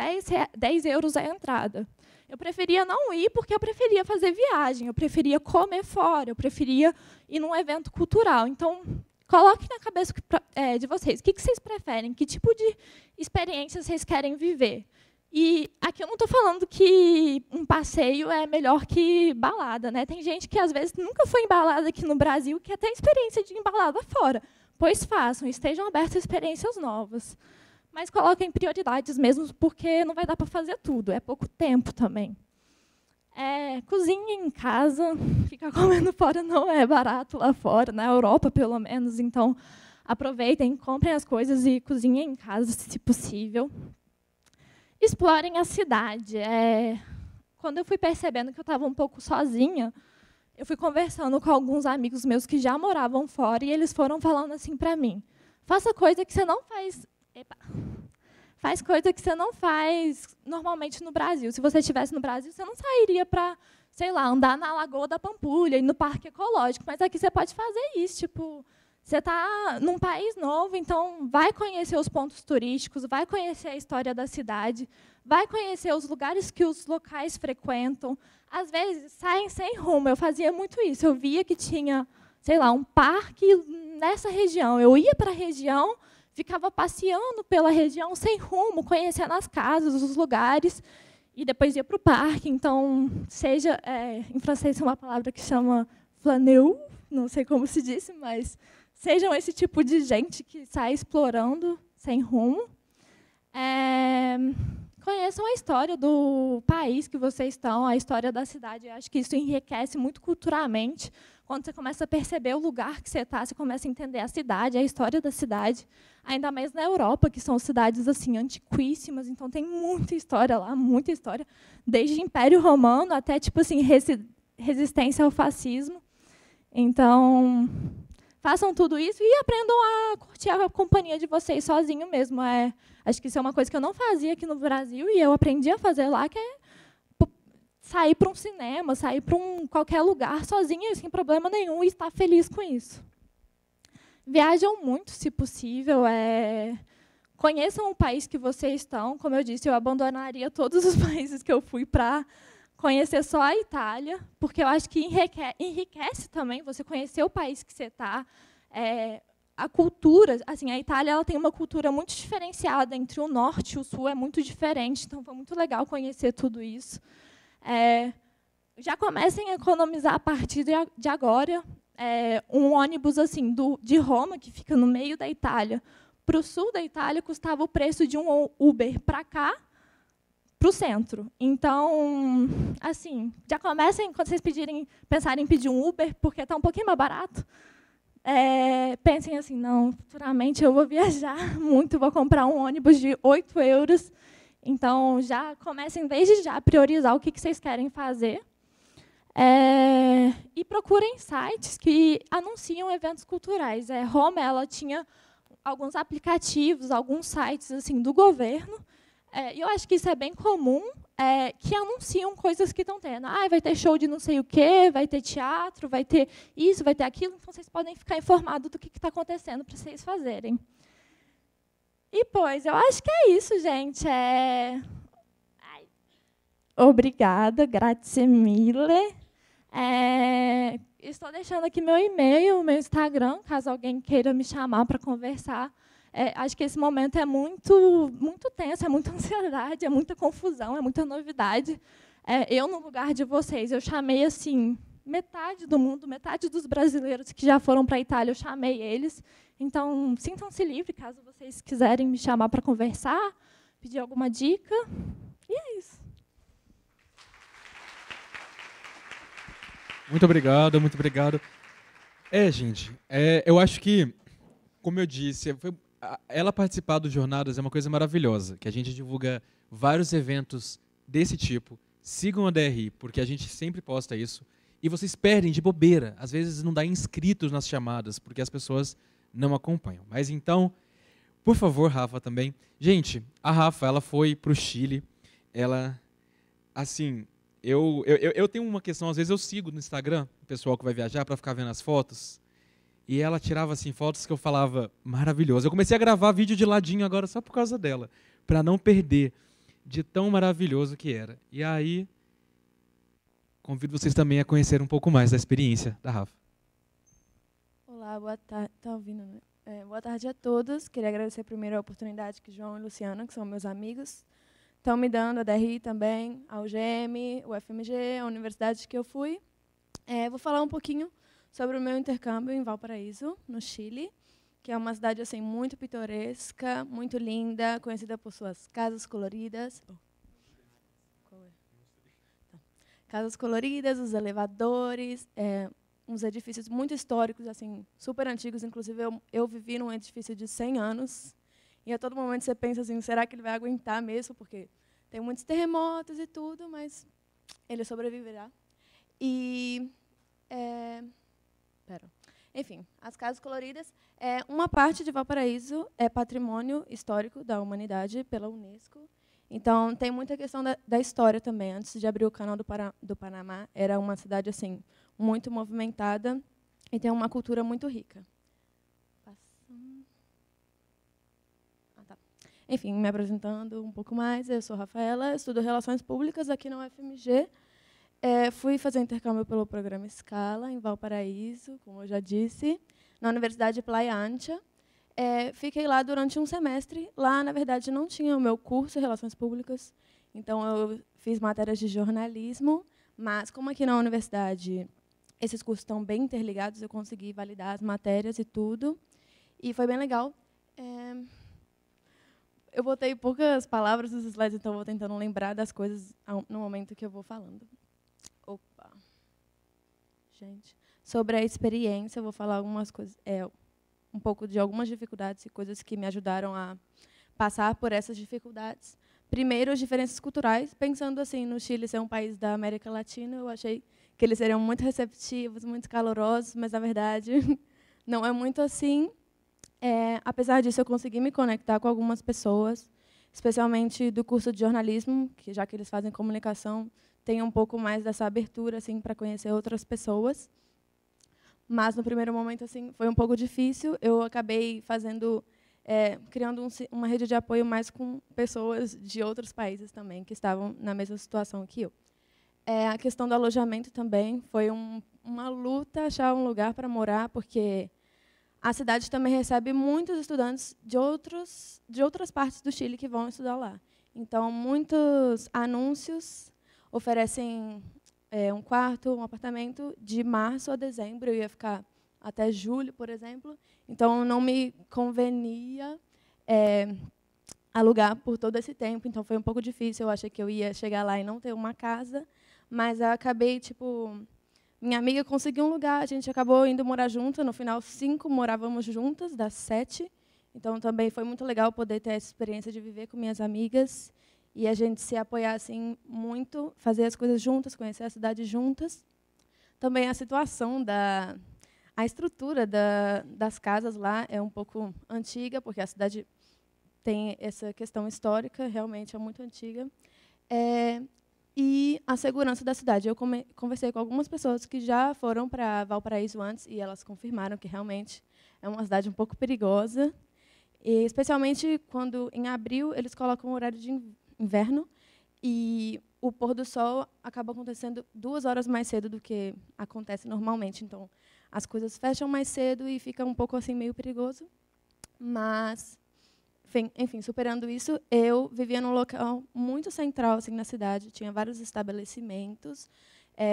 S3: 10 euros a entrada. Eu preferia não ir, porque eu preferia fazer viagem, eu preferia comer fora, eu preferia ir num evento cultural. Então, coloquem na cabeça de vocês, o que vocês preferem, que tipo de experiência vocês querem viver. E aqui eu não estou falando que um passeio é melhor que balada, né? Tem gente que, às vezes, nunca foi em balada aqui no Brasil, que tem experiência de ir em balada fora. Pois façam, estejam abertos a experiências novas. Mas coloquem prioridades mesmo, porque não vai dar para fazer tudo, é pouco tempo também. Cozinhem em casa, ficar comendo fora não é barato lá fora, na Europa, pelo menos. Então, aproveitem, comprem as coisas e cozinhem em casa, se possível. Explorem a cidade. Quando eu fui percebendo que eu estava um pouco sozinha, eu fui conversando com alguns amigos meus que já moravam fora, e eles foram falando assim para mim, faça coisa que você não faz... Faz coisa que você não faz normalmente no Brasil. Se você estivesse no Brasil, você não sairia para, sei lá, andar na Lagoa da Pampulha e no Parque Ecológico, mas aqui você pode fazer isso, tipo... Você está num país novo, então vai conhecer os pontos turísticos, vai conhecer a história da cidade, vai conhecer os lugares que os locais frequentam. Às vezes, saem sem rumo. Eu fazia muito isso. Eu via que tinha, sei lá, um parque nessa região. Eu ia para a região, ficava passeando pela região sem rumo, conhecendo as casas, os lugares, e depois ia para o parque. Então, em francês é uma palavra que chama flaneur, não sei como se disse, mas... Sejam esse tipo de gente que sai explorando sem rumo. Conheçam a história do país que vocês estão, a história da cidade. Eu acho que isso enriquece muito culturalmente. Quando você começa a perceber o lugar que você está, você começa a entender a cidade, a história da cidade. Ainda mais na Europa, que são cidades assim, antiquíssimas. Então, tem muita história lá, muita história. Desde o Império Romano até tipo, assim, resistência ao fascismo. Então... Façam tudo isso e aprendam a curtir a companhia de vocês sozinho mesmo. Acho que isso é uma coisa que eu não fazia aqui no Brasil e eu aprendi a fazer lá, que é sair para um cinema, sair para qualquer lugar sozinho, sem problema nenhum, e estar feliz com isso. Viajam muito, se possível. Conheçam o país que vocês estão. Como eu disse, eu abandonaria todos os países que eu fui para... conhecer só a Itália, porque eu acho que enriquece também você conhecer o país que você está. A cultura, assim, a Itália ela tem uma cultura muito diferenciada entre o norte e o sul, é muito diferente, então foi muito legal conhecer tudo isso. Já comecem a economizar a partir de agora. Um ônibus assim de Roma, que fica no meio da Itália, para o sul da Itália, custava o preço de um Uber para cá, para o centro. Então, assim, já comecem, quando vocês pensarem em pedir um Uber, porque está um pouquinho mais barato, pensem assim, não, futuramente eu vou viajar muito, vou comprar um ônibus de 8 euros Então, já comecem desde já a priorizar o que vocês querem fazer. E procurem sites que anunciam eventos culturais. Roma, ela tinha alguns aplicativos, alguns sites assim do governo, e eu acho que isso é bem comum, que anunciam coisas que estão tendo. Vai ter show de não sei o quê, vai ter teatro, vai ter isso, vai ter aquilo, então vocês podem ficar informados do que está acontecendo para vocês fazerem. E, pois, eu acho que é isso, gente. Obrigada, grazie mille. Estou deixando aqui meu e-mail, meu Instagram, caso alguém queira me chamar para conversar. Acho que esse momento é muito, muito tenso, é muita ansiedade, é muita confusão, é muita novidade. Eu, no lugar de vocês, eu chamei assim metade do mundo, metade dos brasileiros que já foram para a Itália, eu chamei eles. Então, sintam-se livres, caso vocês quiserem me chamar para conversar, pedir alguma dica. E é isso.
S1: Muito obrigado, muito obrigado. Gente, eu acho que, como eu disse, ela participar dos Jornadas é uma coisa maravilhosa, que a gente divulga vários eventos desse tipo. Sigam a DRI, porque a gente sempre posta isso. E vocês perdem de bobeira. Às vezes não dá inscritos nas chamadas, porque as pessoas não acompanham. Mas então, por favor, Rafa, também. Gente, a Rafa, ela foi para o Chile. Ela, assim... Eu tenho uma questão, às vezes eu sigo no Instagram o pessoal que vai viajar para ficar vendo as fotos, e ela tirava assim, fotos que eu falava, maravilhoso. Eu comecei a gravar vídeo de ladinho agora só por causa dela, para não perder de tão maravilhoso que era. E aí, convido vocês também a conhecer um pouco mais da experiência da Rafa.
S4: Olá, boa tarde. Tá ouvindo, né? Boa tarde a todos. Queria agradecer primeiro a oportunidade que João e Luciana, que são meus amigos, estão me dando, a DRI também, a UGM, o FMG, a universidade que eu fui. Vou falar um pouquinho sobre o meu intercâmbio em Valparaíso, no Chile, que é uma cidade assim muito pitoresca, muito linda, conhecida por suas casas coloridas. Casas coloridas, os elevadores, uns edifícios muito históricos, assim, super antigos. Inclusive, eu vivi num edifício de 100 anos. E a todo momento você pensa assim, será que ele vai aguentar mesmo? Porque tem muitos terremotos e tudo, mas ele sobreviverá. Enfim, as casas coloridas. Uma parte de Valparaíso é patrimônio histórico da humanidade pela Unesco. Então, tem muita questão da história também. Antes de abrir o canal do Panamá, era uma cidade assim muito movimentada e tem uma cultura muito rica. Enfim, me apresentando um pouco mais, eu sou Rafaela, estudo Relações Públicas aqui na UFMG. Fui fazer intercâmbio pelo programa Scala, em Valparaíso, como eu já disse, na Universidade Playa Ancha. Fiquei lá durante um semestre. Lá, na verdade, não tinha o meu curso de Relações Públicas, então eu fiz matérias de jornalismo, mas como aqui na universidade esses cursos estão bem interligados, eu consegui validar as matérias e tudo, e foi bem legal. Eu botei poucas palavras nos slides, então vou tentando lembrar das coisas no momento que eu vou falando. Opa. Gente, sobre a experiência, eu vou falar algumas coisas, um pouco de algumas dificuldades e coisas que me ajudaram a passar por essas dificuldades. Primeiro, as diferenças culturais. Pensando assim, no Chile ser um país da América Latina, eu achei que eles seriam muito receptivos, muito calorosos, mas, na verdade, não é muito assim. Apesar disso, eu consegui me conectar com algumas pessoas, especialmente do curso de jornalismo, que já que eles fazem comunicação, tem um pouco mais dessa abertura assim para conhecer outras pessoas. Mas no primeiro momento assim foi um pouco difícil. Eu acabei criando uma rede de apoio mais com pessoas de outros países também que estavam na mesma situação que eu. A questão do alojamento também foi uma luta achar um lugar para morar, porque a cidade também recebe muitos estudantes de outras partes do Chile que vão estudar lá. Então, muitos anúncios oferecem um quarto, um apartamento de março a dezembro. Eu ia ficar até julho, por exemplo. Então, não me convenia alugar por todo esse tempo. Então, foi um pouco difícil. Eu achei que eu ia chegar lá e não ter uma casa. Mas eu acabei, minha amiga conseguiu um lugar, a gente acabou indo morar junto. No final, 5 morávamos juntas, das 7. Então, também foi muito legal poder ter essa experiência de viver com minhas amigas. e a gente se apoiar assim muito, fazer as coisas juntas, conhecer a cidade juntas. Também a situação a estrutura das casas lá é um pouco antiga, porque a cidade tem essa questão histórica, realmente é muito antiga. E a segurança da cidade. Eu conversei com algumas pessoas que já foram para Valparaíso antes e elas confirmaram que realmente é uma cidade um pouco perigosa, e especialmente quando, em abril, eles colocam o horário de inverno e o pôr do sol acaba acontecendo 2 horas mais cedo do que acontece normalmente. Então, as coisas fecham mais cedo e fica um pouco assim meio perigoso. Mas, enfim, superando isso, eu vivia num local muito central assim na cidade. Tinha vários estabelecimentos,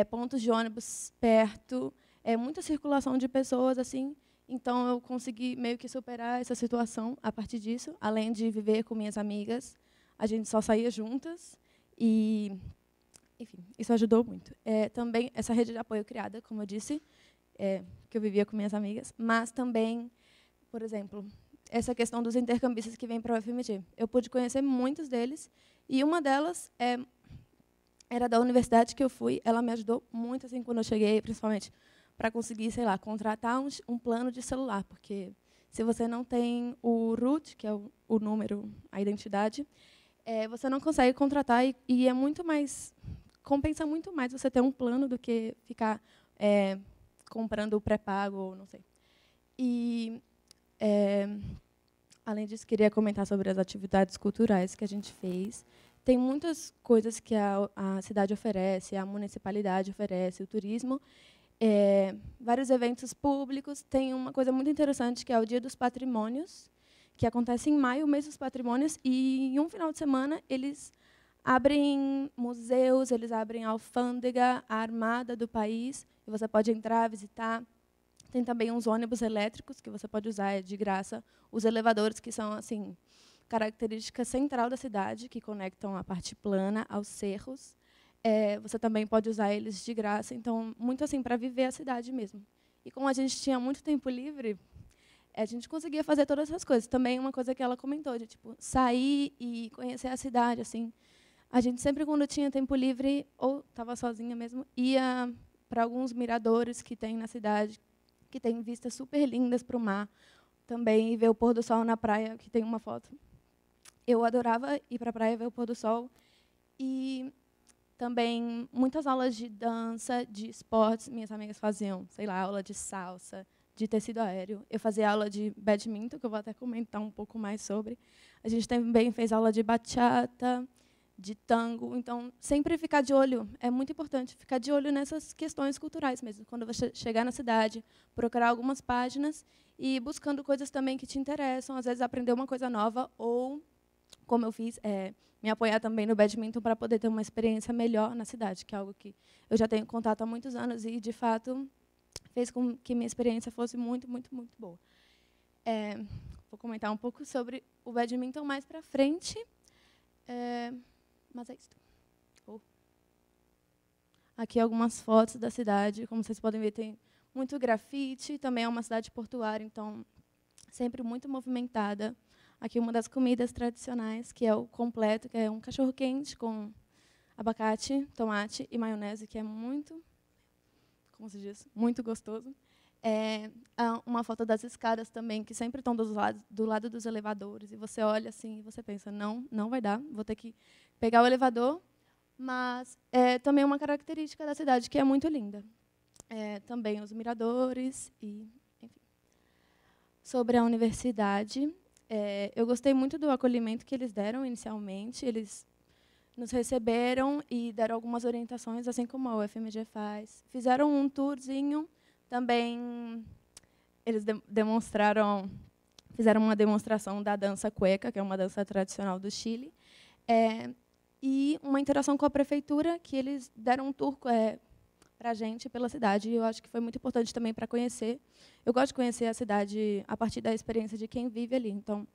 S4: pontos de ônibus perto, muita circulação de pessoas assim. Então, eu consegui meio que superar essa situação a partir disso, além de viver com minhas amigas. A gente só saía juntas e, enfim, isso ajudou muito. Também essa rede de apoio criada, como eu disse, que eu vivia com minhas amigas, mas também, por exemplo, essa questão dos intercambistas que vêm para o UFMG. Eu pude conhecer muitos deles, e uma delas era da universidade que eu fui. Ela me ajudou muito assim quando eu cheguei, principalmente para conseguir, sei lá, contratar um plano de celular, porque se você não tem o RUT, que é o número, a identidade, você não consegue contratar, e é muito mais, compensa muito mais você ter um plano do que ficar comprando o pré-pago, ou não sei. E, além disso, queria comentar sobre as atividades culturais que a gente fez. Tem muitas coisas que a cidade oferece, a municipalidade oferece, o turismo, vários eventos públicos. Tem uma coisa muito interessante, que é o Dia dos Patrimônios, que acontece em maio, o mês dos patrimônios, e em um final de semana eles abrem museus, eles abrem a alfândega, a armada do país, e você pode entrar, visitar. Tem também uns ônibus elétricos que você pode usar de graça, os elevadores, que são assim característica central da cidade, que conectam a parte plana aos cerros. Você também pode usar eles de graça, então muito assim para viver a cidade mesmo. E como a gente tinha muito tempo livre, a gente conseguia fazer todas essas coisas. Também uma coisa que ela comentou, de tipo sair e conhecer a cidade, assim. A gente sempre, quando tinha tempo livre, ou estava sozinha mesmo, ia para alguns miradores que tem na cidade, que tem vistas super lindas para o mar. Também ver o pôr do sol na praia, que tem uma foto. Eu adorava ir para a praia ver o pôr do sol. E também muitas aulas de dança, de esportes. Minhas amigas faziam, sei lá, aula de salsa, de tecido aéreo. Eu fazia aula de badminton, que eu vou até comentar um pouco mais sobre. A gente também fez aula de bachata, de tango. Então, sempre ficar de olho. É muito importante ficar de olho nessas questões culturais mesmo. Quando você chegar na cidade, procurar algumas páginas e buscando coisas também que te interessam. Às vezes, aprender uma coisa nova ou, como eu fiz, me apoiar também no badminton para poder ter uma experiência melhor na cidade, que é algo que eu já tenho contato há muitos anos e, de fato, fez com que minha experiência fosse muito, muito, muito boa. Vou comentar um pouco sobre o badminton mais para frente, mas é isso. Aqui algumas fotos da cidade. Como vocês podem ver, tem muito grafite. Também é uma cidade portuária, então sempre muito movimentada. Aqui uma das comidas tradicionais, que é o completo, que é um cachorro-quente com abacate, tomate e maionese, que é muito, como se diz, muito gostoso. Uma foto das escadas também, que sempre estão do lado dos elevadores, e você olha assim e você pensa, não vai dar, vou ter que pegar o elevador, mas também uma característica da cidade que é muito linda. Também os miradores, e, enfim. Sobre a universidade, eu gostei muito do acolhimento que eles deram inicialmente. Eles nos receberam e deram algumas orientações, assim como a UFMG faz. Fizeram um tourzinho. Também eles fizeram uma demonstração da dança cueca, que é uma dança tradicional do Chile, e uma interação com a prefeitura, que eles deram um tour para a gente pela cidade. E eu acho que foi muito importante também para conhecer. Eu gosto de conhecer a cidade a partir da experiência de quem vive ali. Então,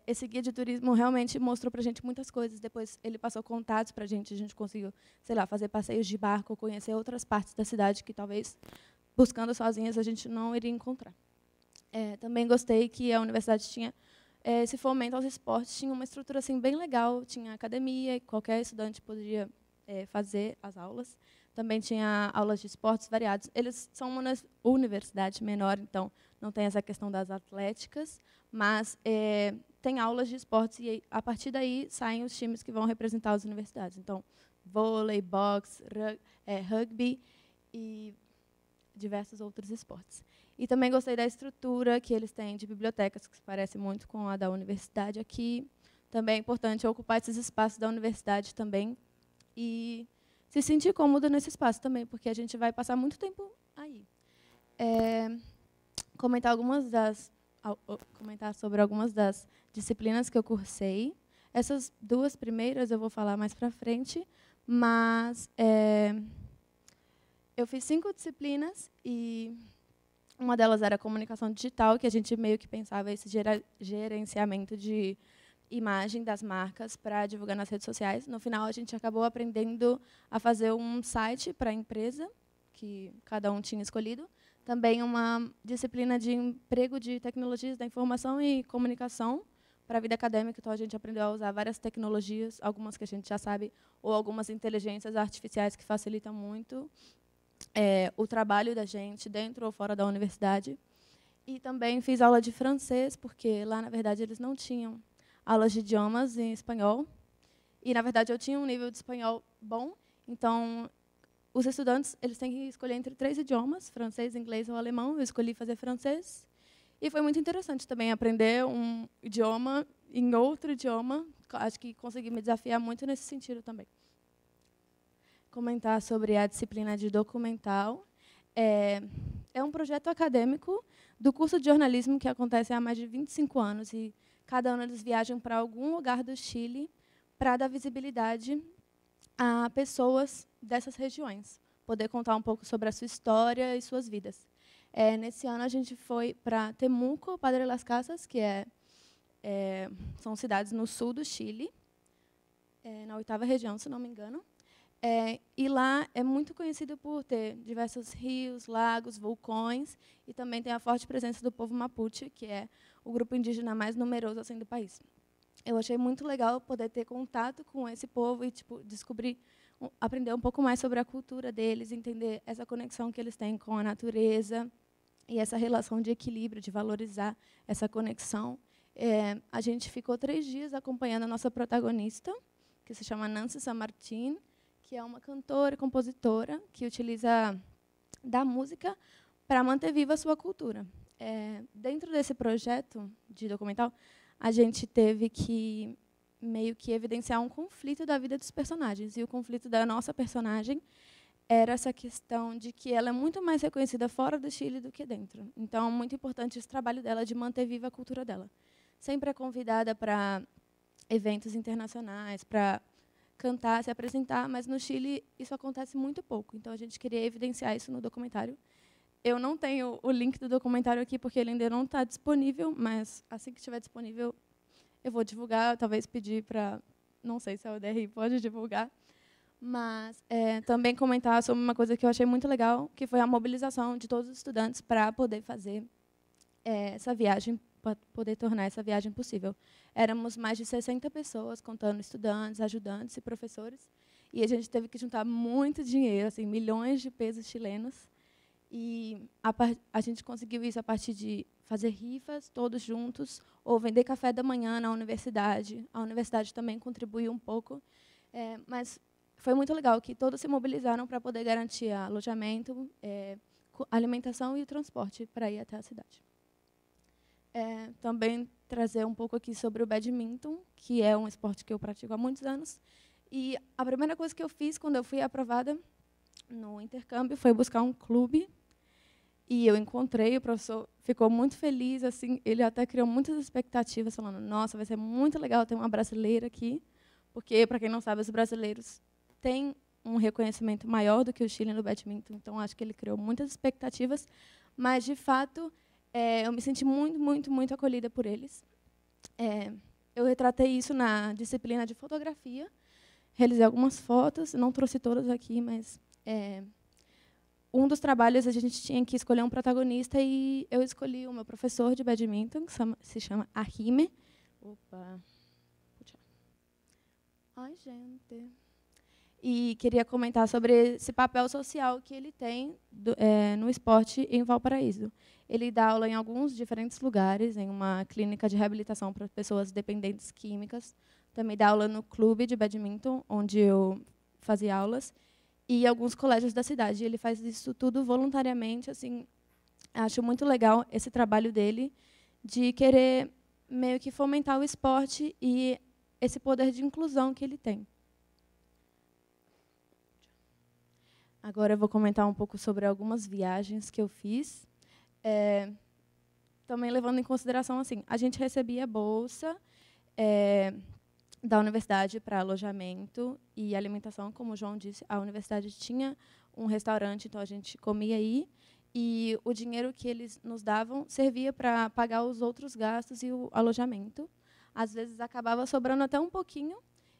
S4: esse guia de turismo realmente mostrou para a gente muitas coisas. Depois ele passou contatos para a gente conseguiu, sei lá, fazer passeios de barco, conhecer outras partes da cidade que talvez, buscando sozinhas, a gente não iria encontrar. Também gostei que a universidade tinha esse fomento aos esportes tinha uma estrutura assim, bem legal, tinha academia, qualquer estudante poderia fazer as aulas. Também tinha aulas de esportes variados. Eles são uma universidade menor, então não tem essa questão das atléticas, mas tem aulas de esportes e a partir daí saem os times que vão representar as universidades. Então, vôlei, boxe, rugby e diversos outros esportes. E também gostei da estrutura que eles têm de bibliotecas, que se parece muito com a da universidade aqui. Também é importante ocupar esses espaços da universidade também e se sentir cômodo nesse espaço também, porque a gente vai passar muito tempo aí. Comentar sobre algumas das disciplinas que eu cursei. Essas 2 primeiras eu vou falar mais para frente, mas eu fiz 5 disciplinas e uma delas era comunicação digital, que a gente meio que pensava esse gerenciamento de imagem das marcas para divulgar nas redes sociais. No final, a gente acabou aprendendo a fazer um site para a empresa, que cada um tinha escolhido. Também uma disciplina de emprego de tecnologias da informação e comunicação para a vida acadêmica. Então, a gente aprendeu a usar várias tecnologias, algumas que a gente já sabe, ou algumas inteligências artificiais que facilitam muito o trabalho da gente dentro ou fora da universidade. E também fiz aula de francês, porque lá, na verdade, eles não tinham aulas de idiomas em espanhol. E, na verdade, eu tinha um nível de espanhol bom. Então, os estudantes eles têm que escolher entre 3 idiomas, francês, inglês ou alemão. Eu escolhi fazer francês. E foi muito interessante também aprender um idioma em outro idioma. Acho que consegui me desafiar muito nesse sentido também. Comentar sobre a disciplina de documental. É um projeto acadêmico do curso de jornalismo que acontece há mais de 25 anos. E cada ano eles viajam para algum lugar do Chile para dar visibilidade a pessoas dessas regiões, poder contar um pouco sobre a sua história e suas vidas. Nesse ano a gente foi para Temuco, Padre Las Casas, que são cidades no sul do Chile, na 8ª região, se não me engano. E lá é muito conhecido por ter diversos rios, lagos, vulcões, e também tem a forte presença do povo Mapuche, que é o grupo indígena mais numeroso assim, do país. Eu achei muito legal poder ter contato com esse povo e aprender um pouco mais sobre a cultura deles, entender essa conexão que eles têm com a natureza e essa relação de equilíbrio, de valorizar essa conexão. A gente ficou 3 dias acompanhando a nossa protagonista, que se chama Nancy San Martín, que é uma cantora e compositora que utiliza da música para manter viva a sua cultura. Dentro desse projeto de documental, a gente teve que meio que evidenciar um conflito da vida dos personagens. E o conflito da nossa personagem era essa questão de que ela é muito mais reconhecida fora do Chile do que dentro. Então, é muito importante esse trabalho dela de manter viva a cultura dela. Sempre é convidada para eventos internacionais, para cantar, se apresentar, mas no Chile isso acontece muito pouco. Então, a gente queria evidenciar isso no documentário. Eu não tenho o link do documentário aqui, porque ele ainda não está disponível, mas assim que estiver disponível, eu vou divulgar, talvez pedir para... Não sei se a UDRI pode divulgar, mas também comentar sobre uma coisa que eu achei muito legal, que foi a mobilização de todos os estudantes para poder fazer essa viagem, para poder tornar essa viagem possível. Éramos mais de 60 pessoas, contando estudantes, ajudantes e professores, e a gente teve que juntar muito dinheiro, assim, milhões de pesos chilenos, e a gente conseguiu isso a partir de fazer rifas, todos juntos, ou vender café da manhã na universidade. A universidade também contribuiu um pouco, mas foi muito legal que todos se mobilizaram para poder garantir alojamento, alimentação e transporte para ir até a cidade. Também trazer um pouco aqui sobre o badminton, que é um esporte que eu pratico há muitos anos. E a primeira coisa que eu fiz quando eu fui aprovada no intercâmbio foi buscar um clube. E eu encontrei, o professor ficou muito feliz, assim, ele até criou muitas expectativas, falando, nossa, vai ser muito legal ter uma brasileira aqui, porque, para quem não sabe, os brasileiros têm um reconhecimento maior do que o Chile no badminton, então acho que ele criou muitas expectativas, mas, de fato, eu me senti muito, muito, muito acolhida por eles. Eu retratei isso na disciplina de fotografia, realizei algumas fotos, não trouxe todas aqui, mas... um dos trabalhos a gente tinha que escolher um protagonista e eu escolhi o meu professor de badminton, que se chama Ahime. Opa. Puxa. Ai, gente. E queria comentar sobre esse papel social que ele tem no esporte em Valparaíso. Ele dá aula em alguns diferentes lugares, em uma clínica de reabilitação para pessoas dependentes químicas. Também dá aula no clube de badminton, onde eu fazia aulas, e alguns colégios da cidade. Ele faz isso tudo voluntariamente. Assim, acho muito legal esse trabalho dele de querer meio que fomentar o esporte e esse poder de inclusão que ele tem. Agora eu vou comentar um pouco sobre algumas viagens que eu fiz. Também levando em consideração, assim, a gente recebia bolsa da universidade para alojamento e alimentação, como o João disse. A universidade tinha um restaurante, então a gente comia aí. E o dinheiro que eles nos davam servia para pagar os outros gastos e o alojamento. Às vezes acabava sobrando até um pouquinho.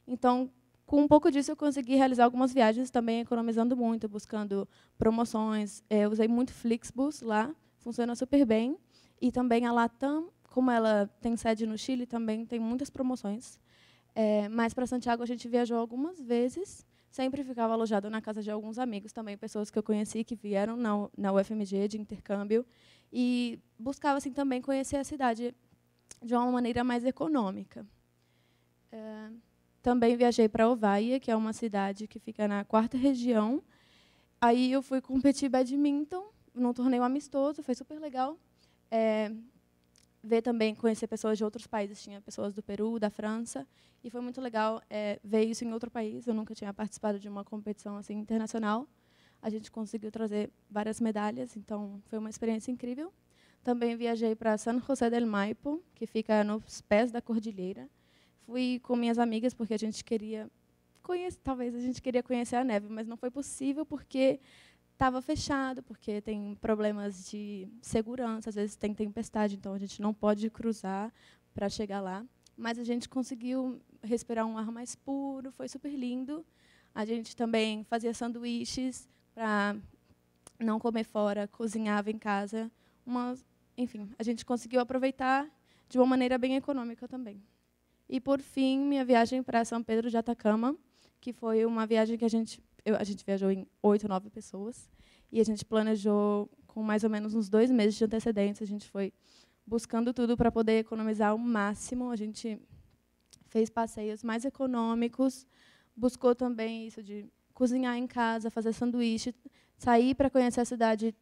S4: Então, com um pouco disso, eu consegui realizar algumas viagens, também economizando muito, buscando promoções. Eu usei muito Flixbus lá, funciona super bem. E também a Latam, como ela tem sede no Chile, também tem muitas promoções. Mas para Santiago a gente viajou algumas vezes, sempre ficava alojado na casa de alguns amigos, também pessoas que eu conheci que vieram na UFMG de intercâmbio. E buscava assim, também conhecer a cidade de uma maneira mais econômica. Também viajei para Ovaia, que é uma cidade que fica na 4ª região. Aí eu fui competir badminton num torneio amistoso, foi super legal. Ver também, conhecer pessoas de outros países, tinha pessoas do Peru, da França, e foi muito legal ver isso em outro país. Eu nunca tinha participado de uma competição assim internacional. A gente conseguiu trazer várias medalhas, então foi uma experiência incrível. Também viajei para San José del Maipo, que fica nos pés da cordilheira. Fui com minhas amigas porque a gente queria conhecer, talvez a gente queria conhecer a neve, mas não foi possível porque estava fechado, porque tem problemas de segurança, às vezes tem tempestade, então a gente não pode cruzar para chegar lá. Mas a gente conseguiu respirar um ar mais puro, foi super lindo. A gente também fazia sanduíches para não comer fora, cozinhava em casa. Enfim, a gente conseguiu aproveitar de uma maneira bem econômica também. E, por fim, minha viagem para São Pedro de Atacama, que foi uma viagem que a gente viajou em 8, 9 pessoas, e a gente planejou com mais ou menos uns 2 meses de antecedência. A gente foi buscando tudo para poder economizar o máximo. A gente fez passeios mais econômicos, buscou também isso de cozinhar em casa, fazer sanduíche, sair para conhecer a cidade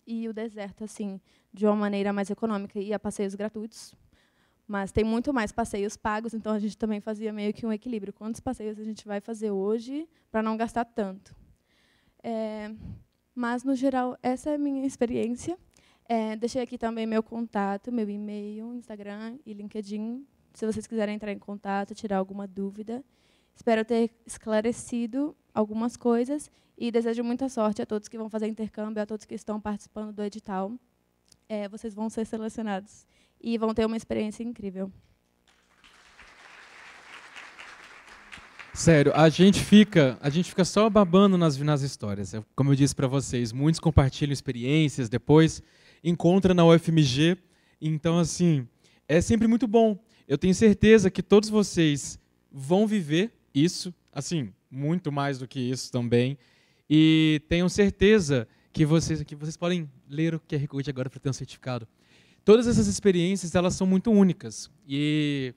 S4: e o deserto assim, de uma maneira mais econômica, e a passeios gratuitos. Mas tem muito mais passeios pagos, então a gente também fazia meio que um equilíbrio. Quantos passeios a gente vai fazer hoje para não gastar tanto? Mas, no geral, essa é a minha experiência. Deixei aqui também meu contato, meu e-mail, Instagram e LinkedIn, se vocês quiserem entrar em contato, tirar alguma dúvida. Espero ter esclarecido algumas coisas e desejo muita sorte a todos que vão fazer intercâmbio, a todos que estão participando do edital. Vocês vão ser selecionados e vão ter uma experiência incrível.
S1: Sério, a gente fica só babando nas histórias. Como eu disse para vocês, muitos compartilham experiências, depois encontram na UFMG. Então, assim, é sempre muito bom. Eu tenho certeza que todos vocês vão viver isso, assim, muito mais do que isso também. E tenham certeza que vocês podem ler o QR Code agora para ter um certificado. Todas essas experiências, elas são muito únicas. E